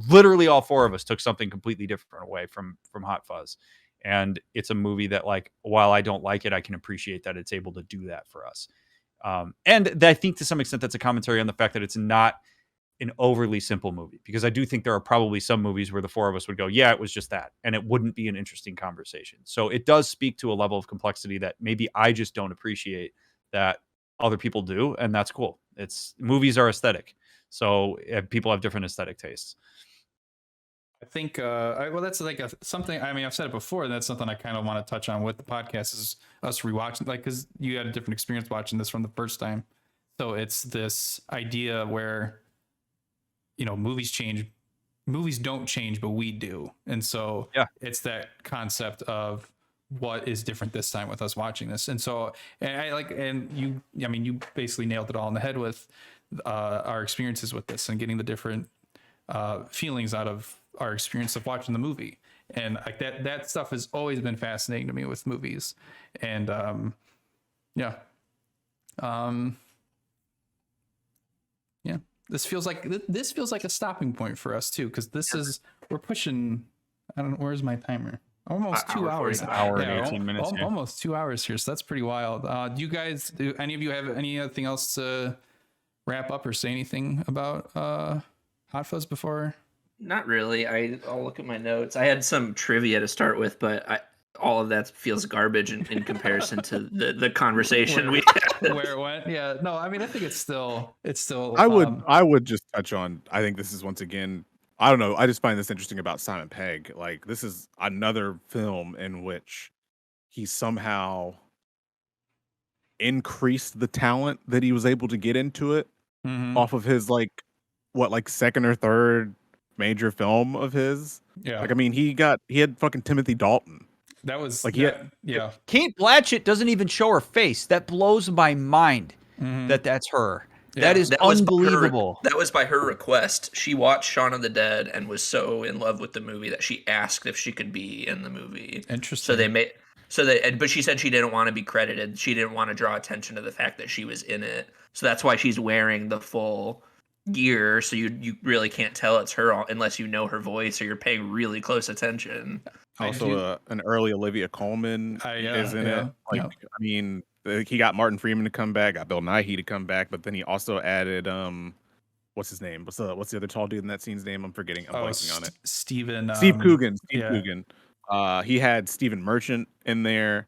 literally all four of us took something completely different away from Hot Fuzz. And it's a movie that, like, while I don't like it, I can appreciate that it's able to do that for us. And I think to some extent that's a commentary on the fact that it's not an overly simple movie, because I do think there are probably some movies where the four of us would go, yeah, it was just that, and it wouldn't be an interesting conversation. So it does speak to a level of complexity that maybe I just don't appreciate that other people do, and that's cool. Movies are aesthetic, so people have different aesthetic tastes. I think, that's like something, I mean, I've said it before, and that's something I kind of want to touch on with the podcast is us rewatching, like, because you had a different experience watching this from the first time. So it's this idea where, movies don't change, but we do. And so it's that concept of what is different this time with us watching this. And so, you basically nailed it all on the head with our experiences with this and getting the different feelings out of our experience of watching the movie. And like that stuff has always been fascinating to me with movies. And this feels like a stopping point for us too, because we're pushing, I don't know, where's my timer? Almost 2 hours. An hour and 18 minutes. Almost 2 hours here, so that's pretty wild. Do any of you have anything else to wrap up or say anything about Hot Fuzz before? Not really. I'll look at my notes. I had some trivia to start with, but all of that feels garbage in comparison to the conversation we had. Where it went? Yeah. No, I mean, I think it's still. I would just touch on, I think this is, once again, I don't know, I just find this interesting about Simon Pegg. Like, this is another film in which he somehow increased the talent that he was able to get into it off of his second or third major film of his. Yeah. Like, I mean, he had fucking Timothy Dalton. That was like, yeah. Kate Blanchett doesn't even show her face. That blows my mind that's her. Yeah. That is unbelievable. That was by her request. She watched Shaun of the Dead and was so in love with the movie that she asked if she could be in the movie. Interesting. But she said she didn't want to be credited. She didn't want to draw attention to the fact that she was in it. So that's why she's wearing the full gear, so you really can't tell it's her unless you know her voice or you're paying really close attention. Also, an early Olivia Colman is in it. Like, I mean, he got Martin Freeman to come back, got Bill Nighy to come back, but then he also added what's his name? What's the other tall dude in that scene's name? I'm forgetting. I'm blanking on it. Steve Coogan. Coogan. He had Stephen Merchant in there.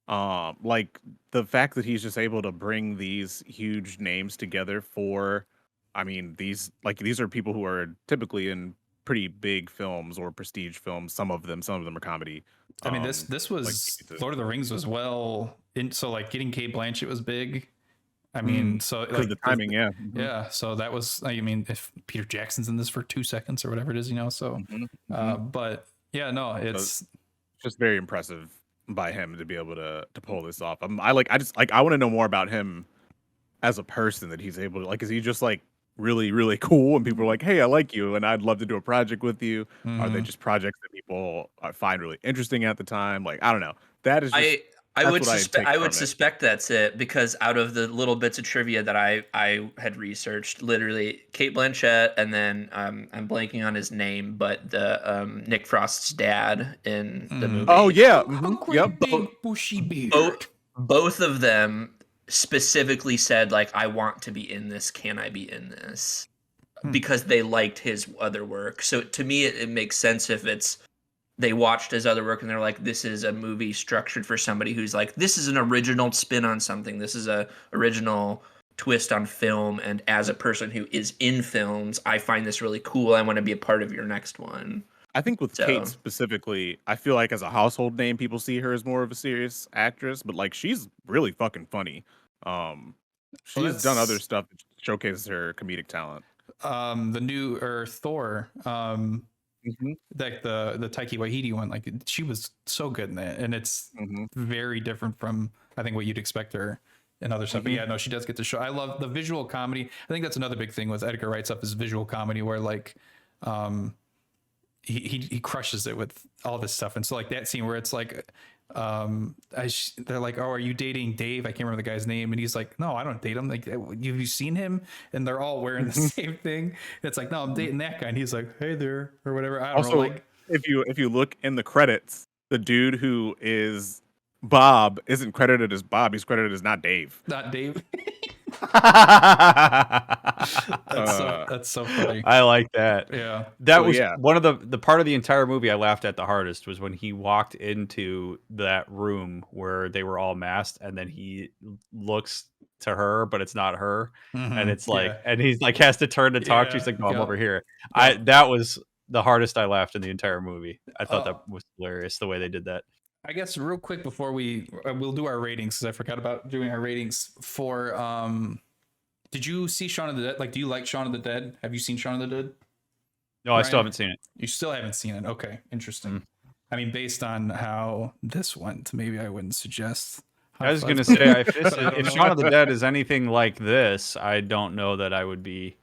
Like, the fact that he's just able to bring these huge names together for, I mean, these are people who are typically in pretty big films or prestige films. Some of them are comedy. I mean, this was Lord of the Rings was so like getting Cate Blanchett was big. I mean, so like the timing, yeah. So that was, I mean, if Peter Jackson's in this for 2 seconds or whatever it is, so. But yeah, no, it's just very impressive by him to be able to pull this off. I want to know more about him as a person, that he's able to, like, is he just like really, really cool and people are like, hey, I like you and I'd love to do a project with you? Are they just projects that people find really interesting at the time? Like, I don't know. That is just I would what take I from would it. suspect that's it, because out of the little bits of trivia that I had researched, literally Kate Blanchett, and then I'm blanking on his name, but the Nick Frost's dad in the movie. Oh yeah. Great big bushy beard. Both of them specifically said, like, I want to be in this. Can I be in this? Because they liked his other work. So to me, it makes sense if they watched his other work and they're like, this is a movie structured for somebody who's like, this is an original spin on something. This is a original twist on film. And as a person who is in films, I find this really cool. I want to be a part of your next one. I think with Kate specifically, I feel like as a household name, people see her as more of a serious actress, but like she's really fucking funny. She's done other stuff that showcases her comedic talent. The new Thor, like the Taika Waititi one, like she was so good in that, and it's very different from I think what you'd expect her and other stuff. But yeah, no, she does get to show. I love the visual comedy. I think that's another big thing with Edgar Wright's stuff is visual comedy, where like he crushes it with all of his stuff. And so like that scene where it's like they're like, oh, are you dating Dave? I can't remember the guy's name, and he's like, no, I don't date him. Like, have you seen him? And they're all wearing the same thing. It's like, no, I'm dating that guy, and he's like, hey there, or whatever. I don't know. Like, if you look in the credits, the dude who is Bob isn't credited as Bob. He's credited as not Dave. Not Dave. That's so funny. I like that. Yeah, that was one of the part of the entire movie I laughed at the hardest was when he walked into that room where they were all masked, and then he looks to her, but it's not her, and it's like, and he's like has to turn to talk to. He's like, no, I'm over here. That was the hardest I laughed in the entire movie. I thought that was hilarious the way they did that. I guess real quick before we'll do our ratings, because I forgot about doing our ratings for did you see Shaun of the Dead? Like, do you like Shaun of the Dead? Have you seen Shaun of the Dead? No, Ryan? I still haven't seen it. You still haven't seen it? Okay, interesting. I mean, based on how this went, maybe I wouldn't suggest. I was going to say, if Shaun of the Dead is anything like this, I don't know that I would be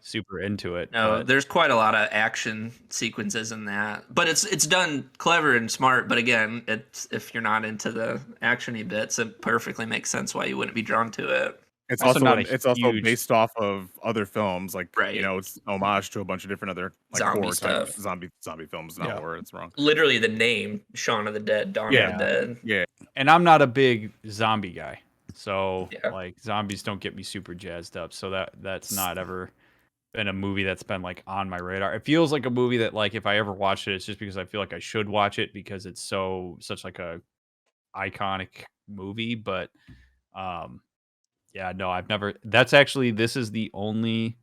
super into it. No, there's quite a lot of action sequences in that, but it's done clever and smart. But again, it's if you're not into the actiony bits, it perfectly makes sense why you wouldn't be drawn to it. It's also based off of other films, like you know, it's homage to a bunch of different other like zombie stuff, zombie films. Not horror, it's wrong. Literally, the name Shaun of the Dead, Dawn of the Dead. Yeah, and I'm not a big zombie guy, so like zombies don't get me super jazzed up. So that's not ever been a movie that's been like on my radar. It feels like a movie that like if I ever watch it, it's just because I feel like I should watch it because it's such like a iconic movie. But yeah, no, I've never. This is the only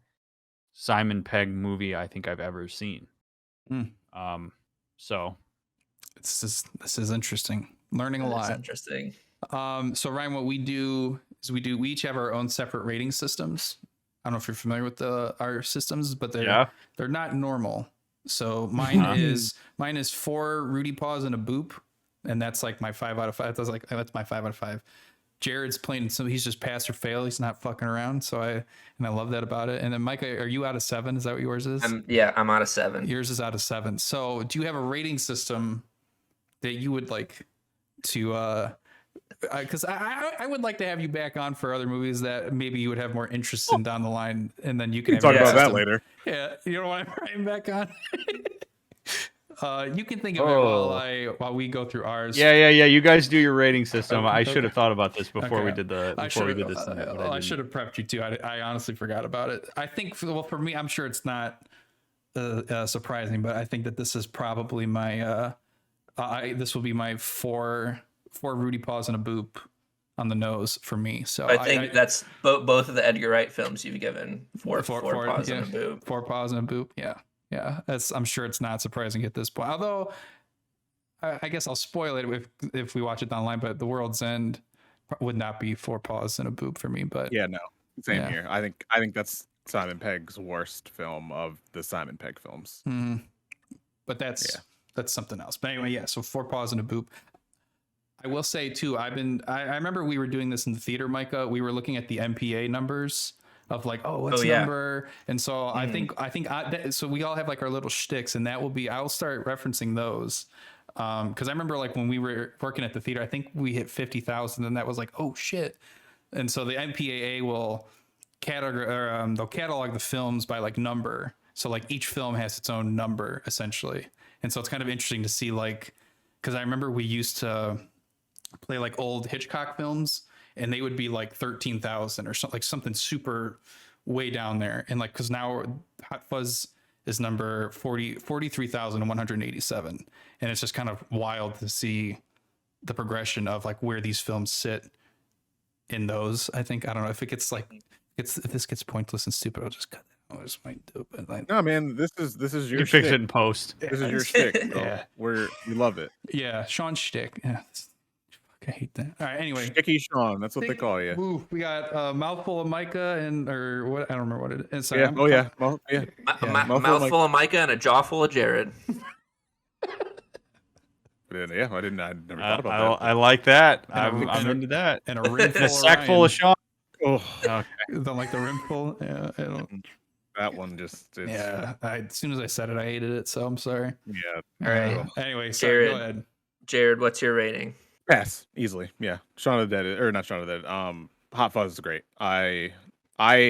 Simon Pegg movie I think I've ever seen. So this is interesting. Learning a lot. Interesting. So Ryan, what we do is we each have our own separate rating systems. I don't know if you're familiar with our systems, but they're not normal. So mine is 4 Rudy paws and a boop, and that's like my 5 out of 5. That's my 5 out of 5. Jared's playing, so he's just pass or fail. He's not fucking around. So I love that about it. And then Micah, are you out of 7? Is that what yours is? I'm out of 7. Yours is out of 7. So do you have a rating system that you would like to? Because I would like to have you back on for other movies that maybe you would have more interest in down the line, and then you can talk about that later. Yeah, you don't want Ryan back on. You can think of it while we go through ours. Yeah. You guys do your rating system. I should have thought about this before we did this. I should have prepped you too. I honestly forgot about it. I think for me, I'm sure it's not surprising, but I think that this is probably my this will be my 4 Rudy paws and a boop on the nose for me. So I think that's both of the Edgar Wright films you've given 4 paws and a boop. 4 paws and a boop. Yeah. I'm sure it's not surprising at this point. Although I guess I'll spoil it if we watch it online. But The World's End would not be 4 paws and a boop for me. But yeah, no, same here. I think that's Simon Pegg's worst film of the Simon Pegg films. But that's something else. But anyway, yeah. So 4 paws and a boop. I will say too, I remember we were doing this in the theater, Micah. We were looking at the MPA numbers of like, what's number? And so I think so we all have like our little shticks, and that will be, I'll start referencing those Because I remember like when we were working at the theater, I think we hit 50,000, and that was like, oh shit. And so the MPAA will they'll catalog the films by like number. So like each film has its own number essentially. And so it's kind of interesting to see like, because I remember we used to play like old Hitchcock films, and they would be like 13,000 or something, like something super way down there. And like, because now Hot Fuzz is number 43,187, and it's just kind of wild to see the progression of like where these films sit in those. I think, I don't know if it gets like, if this gets pointless and stupid, I'll just cut it. I just might do it, but like, No, man, this is your You shtick. fix it in post. This is your shtick. Bro. Yeah. We love it. yeah, Sean Shtick. Yeah, I hate that. All right, anyway. Sticky Sean, that's what they call you. Ooh, we got a mouthful of Micah or what? I don't remember what it is. Sorry, Yeah. Oh yeah. Well, yeah. Mouthful of Micah and a jaw full of Jared. Yeah, I never thought about that. I like that. And I'm into that. And a rim full A of sack full of Ryan. Sean. Oh, Okay. Don't like the rim full. Yeah, I don't. that one just. It's, Yeah, as soon as I said it, I hated it. So I'm sorry. Yeah. All right. Anyway, so Jared. go ahead. Jared, what's your rating? Pass easily. Yeah. Shaun of the Dead, or not Shaun of the Dead. Hot Fuzz is great. I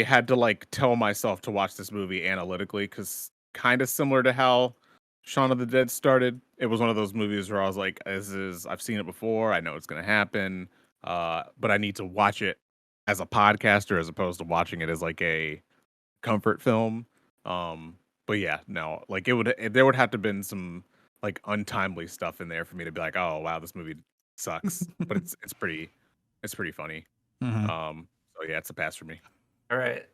had to like tell myself to watch this movie analytically because kind of similar to how Shaun of the Dead started. It was one of those movies where I was like, I've seen it before. I know it's gonna happen. But I need to watch it as a podcaster as opposed to watching it as like a comfort film. But yeah, no, like there would have to been some like untimely stuff in there for me to be like, oh wow, this movie sucks. But it's pretty funny. Mhm. So yeah, it's a pass for me. All right.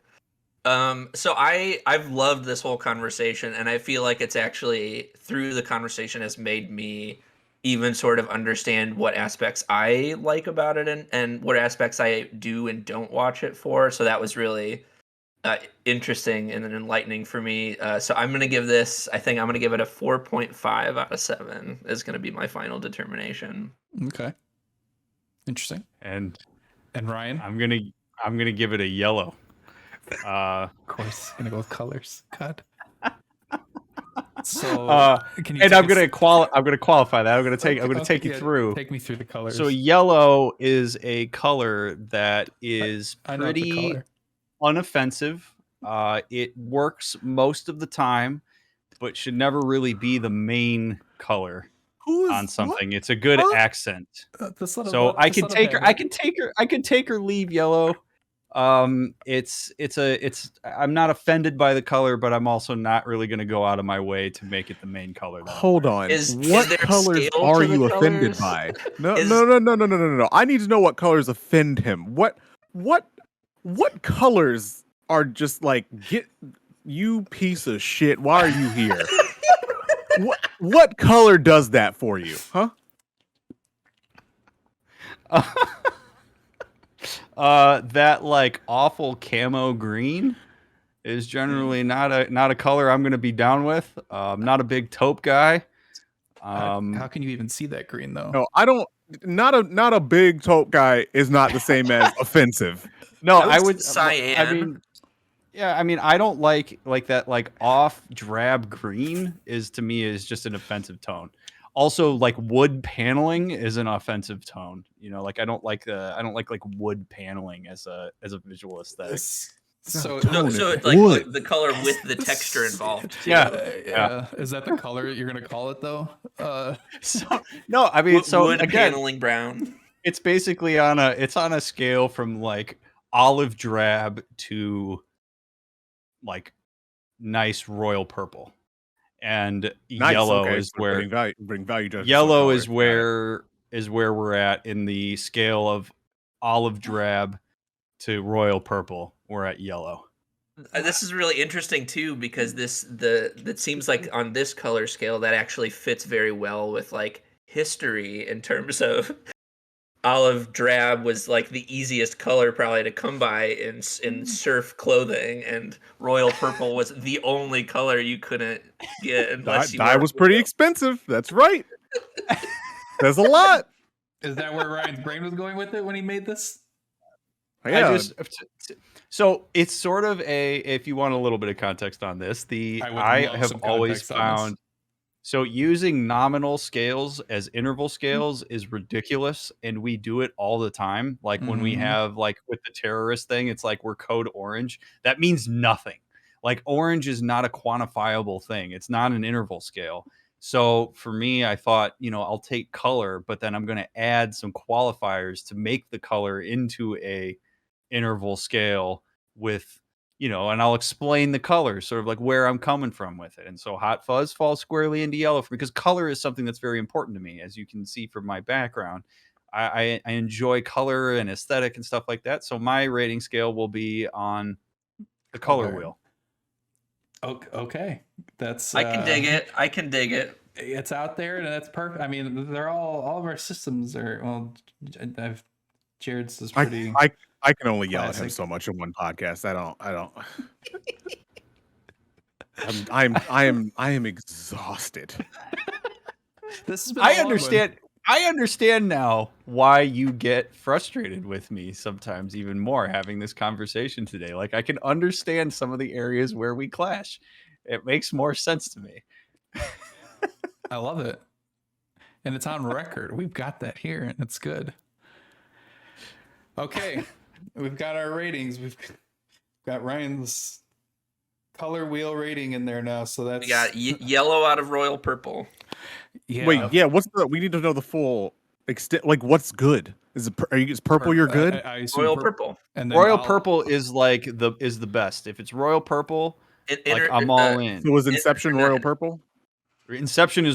So I've loved this whole conversation, and I feel like it's actually through the conversation has made me even sort of understand what aspects I like about it and what aspects I do and don't watch it for. So that was really interesting and enlightening for me. So I'm going to give this, I think I'm going to give it a 4.5 out of 7 is going to be my final determination. Okay. Interesting. And Ryan, I'm gonna give it a yellow. of course, gonna go with colors. God. So, can you And take I'm us- gonna qualify that. I'm gonna take you yeah, through. Take me through the colors. So yellow is a color that is I know the pretty color. unoffensive. It works most of the time, but should never really be the main color on something. It's a good accent. So I can take her. I can take or leave yellow. It's I'm not offended by the color, but I'm also not really going to go out of my way to make it the main color. Though. Hold on. Is what there a colors scale are to the you offended colors? by? No, Is- no. I need to know what colors offend him. What colors are just like, get you piece of shit? Why are you here? what color does that for you? Huh? That like awful camo green is generally not a color I'm going to be down with. I'm not a big taupe guy. How can you even see that green though? No, I don't. Not a big taupe guy is not the same as offensive. No, I I was would. cyan. I mean, I don't like that like off drab green to me is just an offensive tone. Also, like wood paneling is an offensive tone. You know, like I don't like wood paneling as a visual aesthetic. So it's like the color with the texture involved. Too. Yeah. Is that the color you're gonna call it though? So no, I mean, so wood again, paneling brown. it's basically on a scale from like olive drab to like nice royal purple, and Nice, yellow okay, is so where bring value judgments on yellow colors. is where we're at in the scale of olive drab to royal purple. We're at yellow. This is really interesting too because that seems like on this color scale that actually fits very well with like history in terms of olive drab was like the easiest color probably to come by in surf clothing, and royal purple was the only color you couldn't get unless Dye was pretty expensive. That's right. There's a lot. Is that where Ryan's brain was going with it when he made this? Yeah. So it's sort of if you want a little bit of context on this, I would I love have some always context on this. found So using nominal scales as interval scales is ridiculous, and we do it all the time. Like when we have like with the terrorist thing, it's like we're code orange. That means nothing. Like orange is not a quantifiable thing. It's not an interval scale. So for me, I thought, I'll take color, but then I'm going to add some qualifiers to make the color into a interval scale with, and I'll explain the color, sort of like where I'm coming from with it. And so Hot Fuzz falls squarely into yellow for me because color is something that's very important to me, as you can see from my background. I enjoy color and aesthetic and stuff like that. So my rating scale will be on the color wheel. Okay. That's I can dig it. I can dig it. It's out there and that's perfect. I mean, they're all of our systems are, well, Jared's is pretty. I can only yell at him classic. so much in one podcast. I don't. I am exhausted. This has been I understand now why you get frustrated with me sometimes even more having this conversation today. Like I can understand some of the areas where we clash. It makes more sense to me. I love it. And it's on record. We've got that here and it's good. Okay. We've got our ratings. We've got Ryan's color wheel rating in there now. So that's We got yellow out of royal purple. yeah. Wait, yeah. We need to know the full extent. Like, what's good? Is purple? You're good. I assume Royal purple. And then Royal purple is like the best. If it's royal purple, I'm all in. So was Inception royal purple? Inception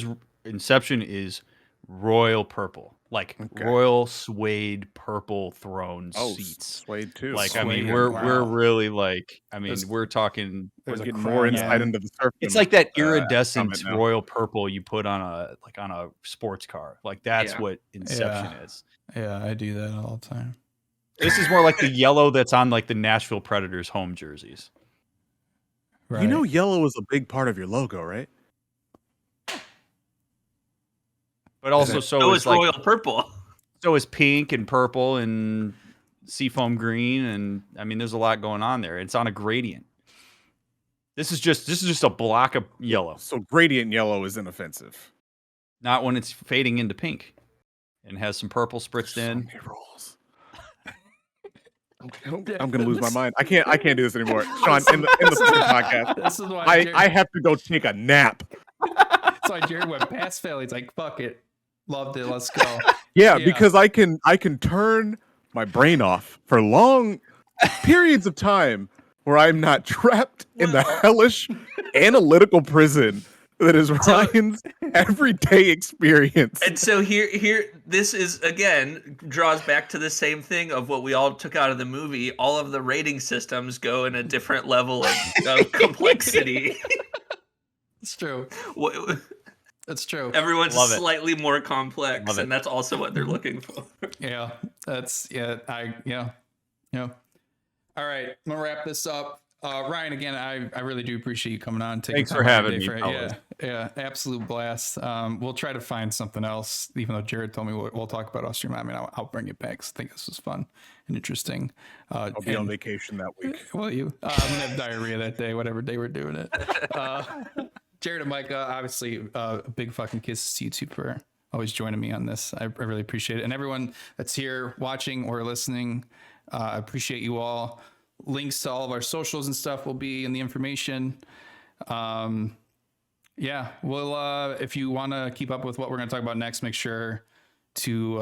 is royal purple, like royal suede purple throne seats. Suede too. Like, Suede, I mean, we're really like, we're talking. We're getting more insight into the surf. It's like that iridescent royal purple you put on a sports car. Like that's what Inception is. Yeah, I do that all the time. This is more like the yellow that's on like the Nashville Predators home jerseys. Right. You know, yellow is a big part of your logo, right? But also, so is royal purple. So is pink and purple and seafoam green, and I mean, there's a lot going on there. It's on a gradient. This is just a block of yellow. So gradient yellow is inoffensive. Not when it's fading into pink and has some purple spritzed in. So many rules. I'm gonna lose my mind. I can't do this anymore. Sean, in the podcast, This is why I have to go take a nap. That's why Jared went past fail. He's like, fuck it. Loved it. Let's go. Yeah, because I can turn my brain off for long periods of time where I'm not trapped in the hellish analytical prison that is Ryan's everyday experience. And so here, this is again draws back to the same thing of what we all took out of the movie. All of the rating systems go in a different level of complexity. It's true. It's true. Everyone's slightly more complex, and that's also what they're looking for. Yeah, that's All right, I'm gonna wrap this up. Ryan, again, I really do appreciate you coming on. Thanks for having me. Yeah, absolute blast. We'll try to find something else. Even though Jared told me we'll talk about Austrian. I mean, I'll bring it back. 'Cause I think this was fun and interesting. I'll be on vacation that week. Well, I'm gonna have diarrhea that day, whatever day we're doing it. Jared and Micah, obviously, a big fucking kiss to you two for always joining me on this. I really appreciate it. And everyone that's here watching or listening, I appreciate you all. Links to all of our socials and stuff will be in the information. Well, if you want to keep up with what we're going to talk about next, make sure to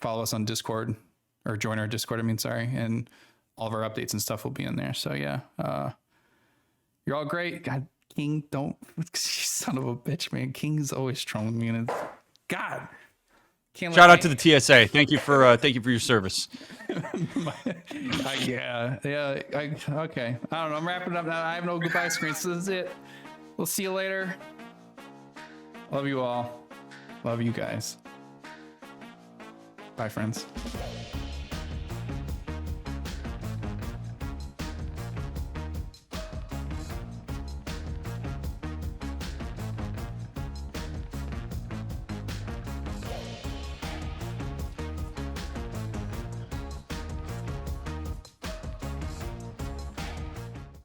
follow us on Discord or join our Discord. And all of our updates and stuff will be in there. So yeah, you're all great. God, King, don't, son of a bitch, man. King's always trolling me, and God. Shout out to the TSA. Thank you for your service. Okay. I don't know. I'm wrapping up now. I have no goodbye screen, so this is it. We'll see you later. Love you all. Love you guys. Bye, friends.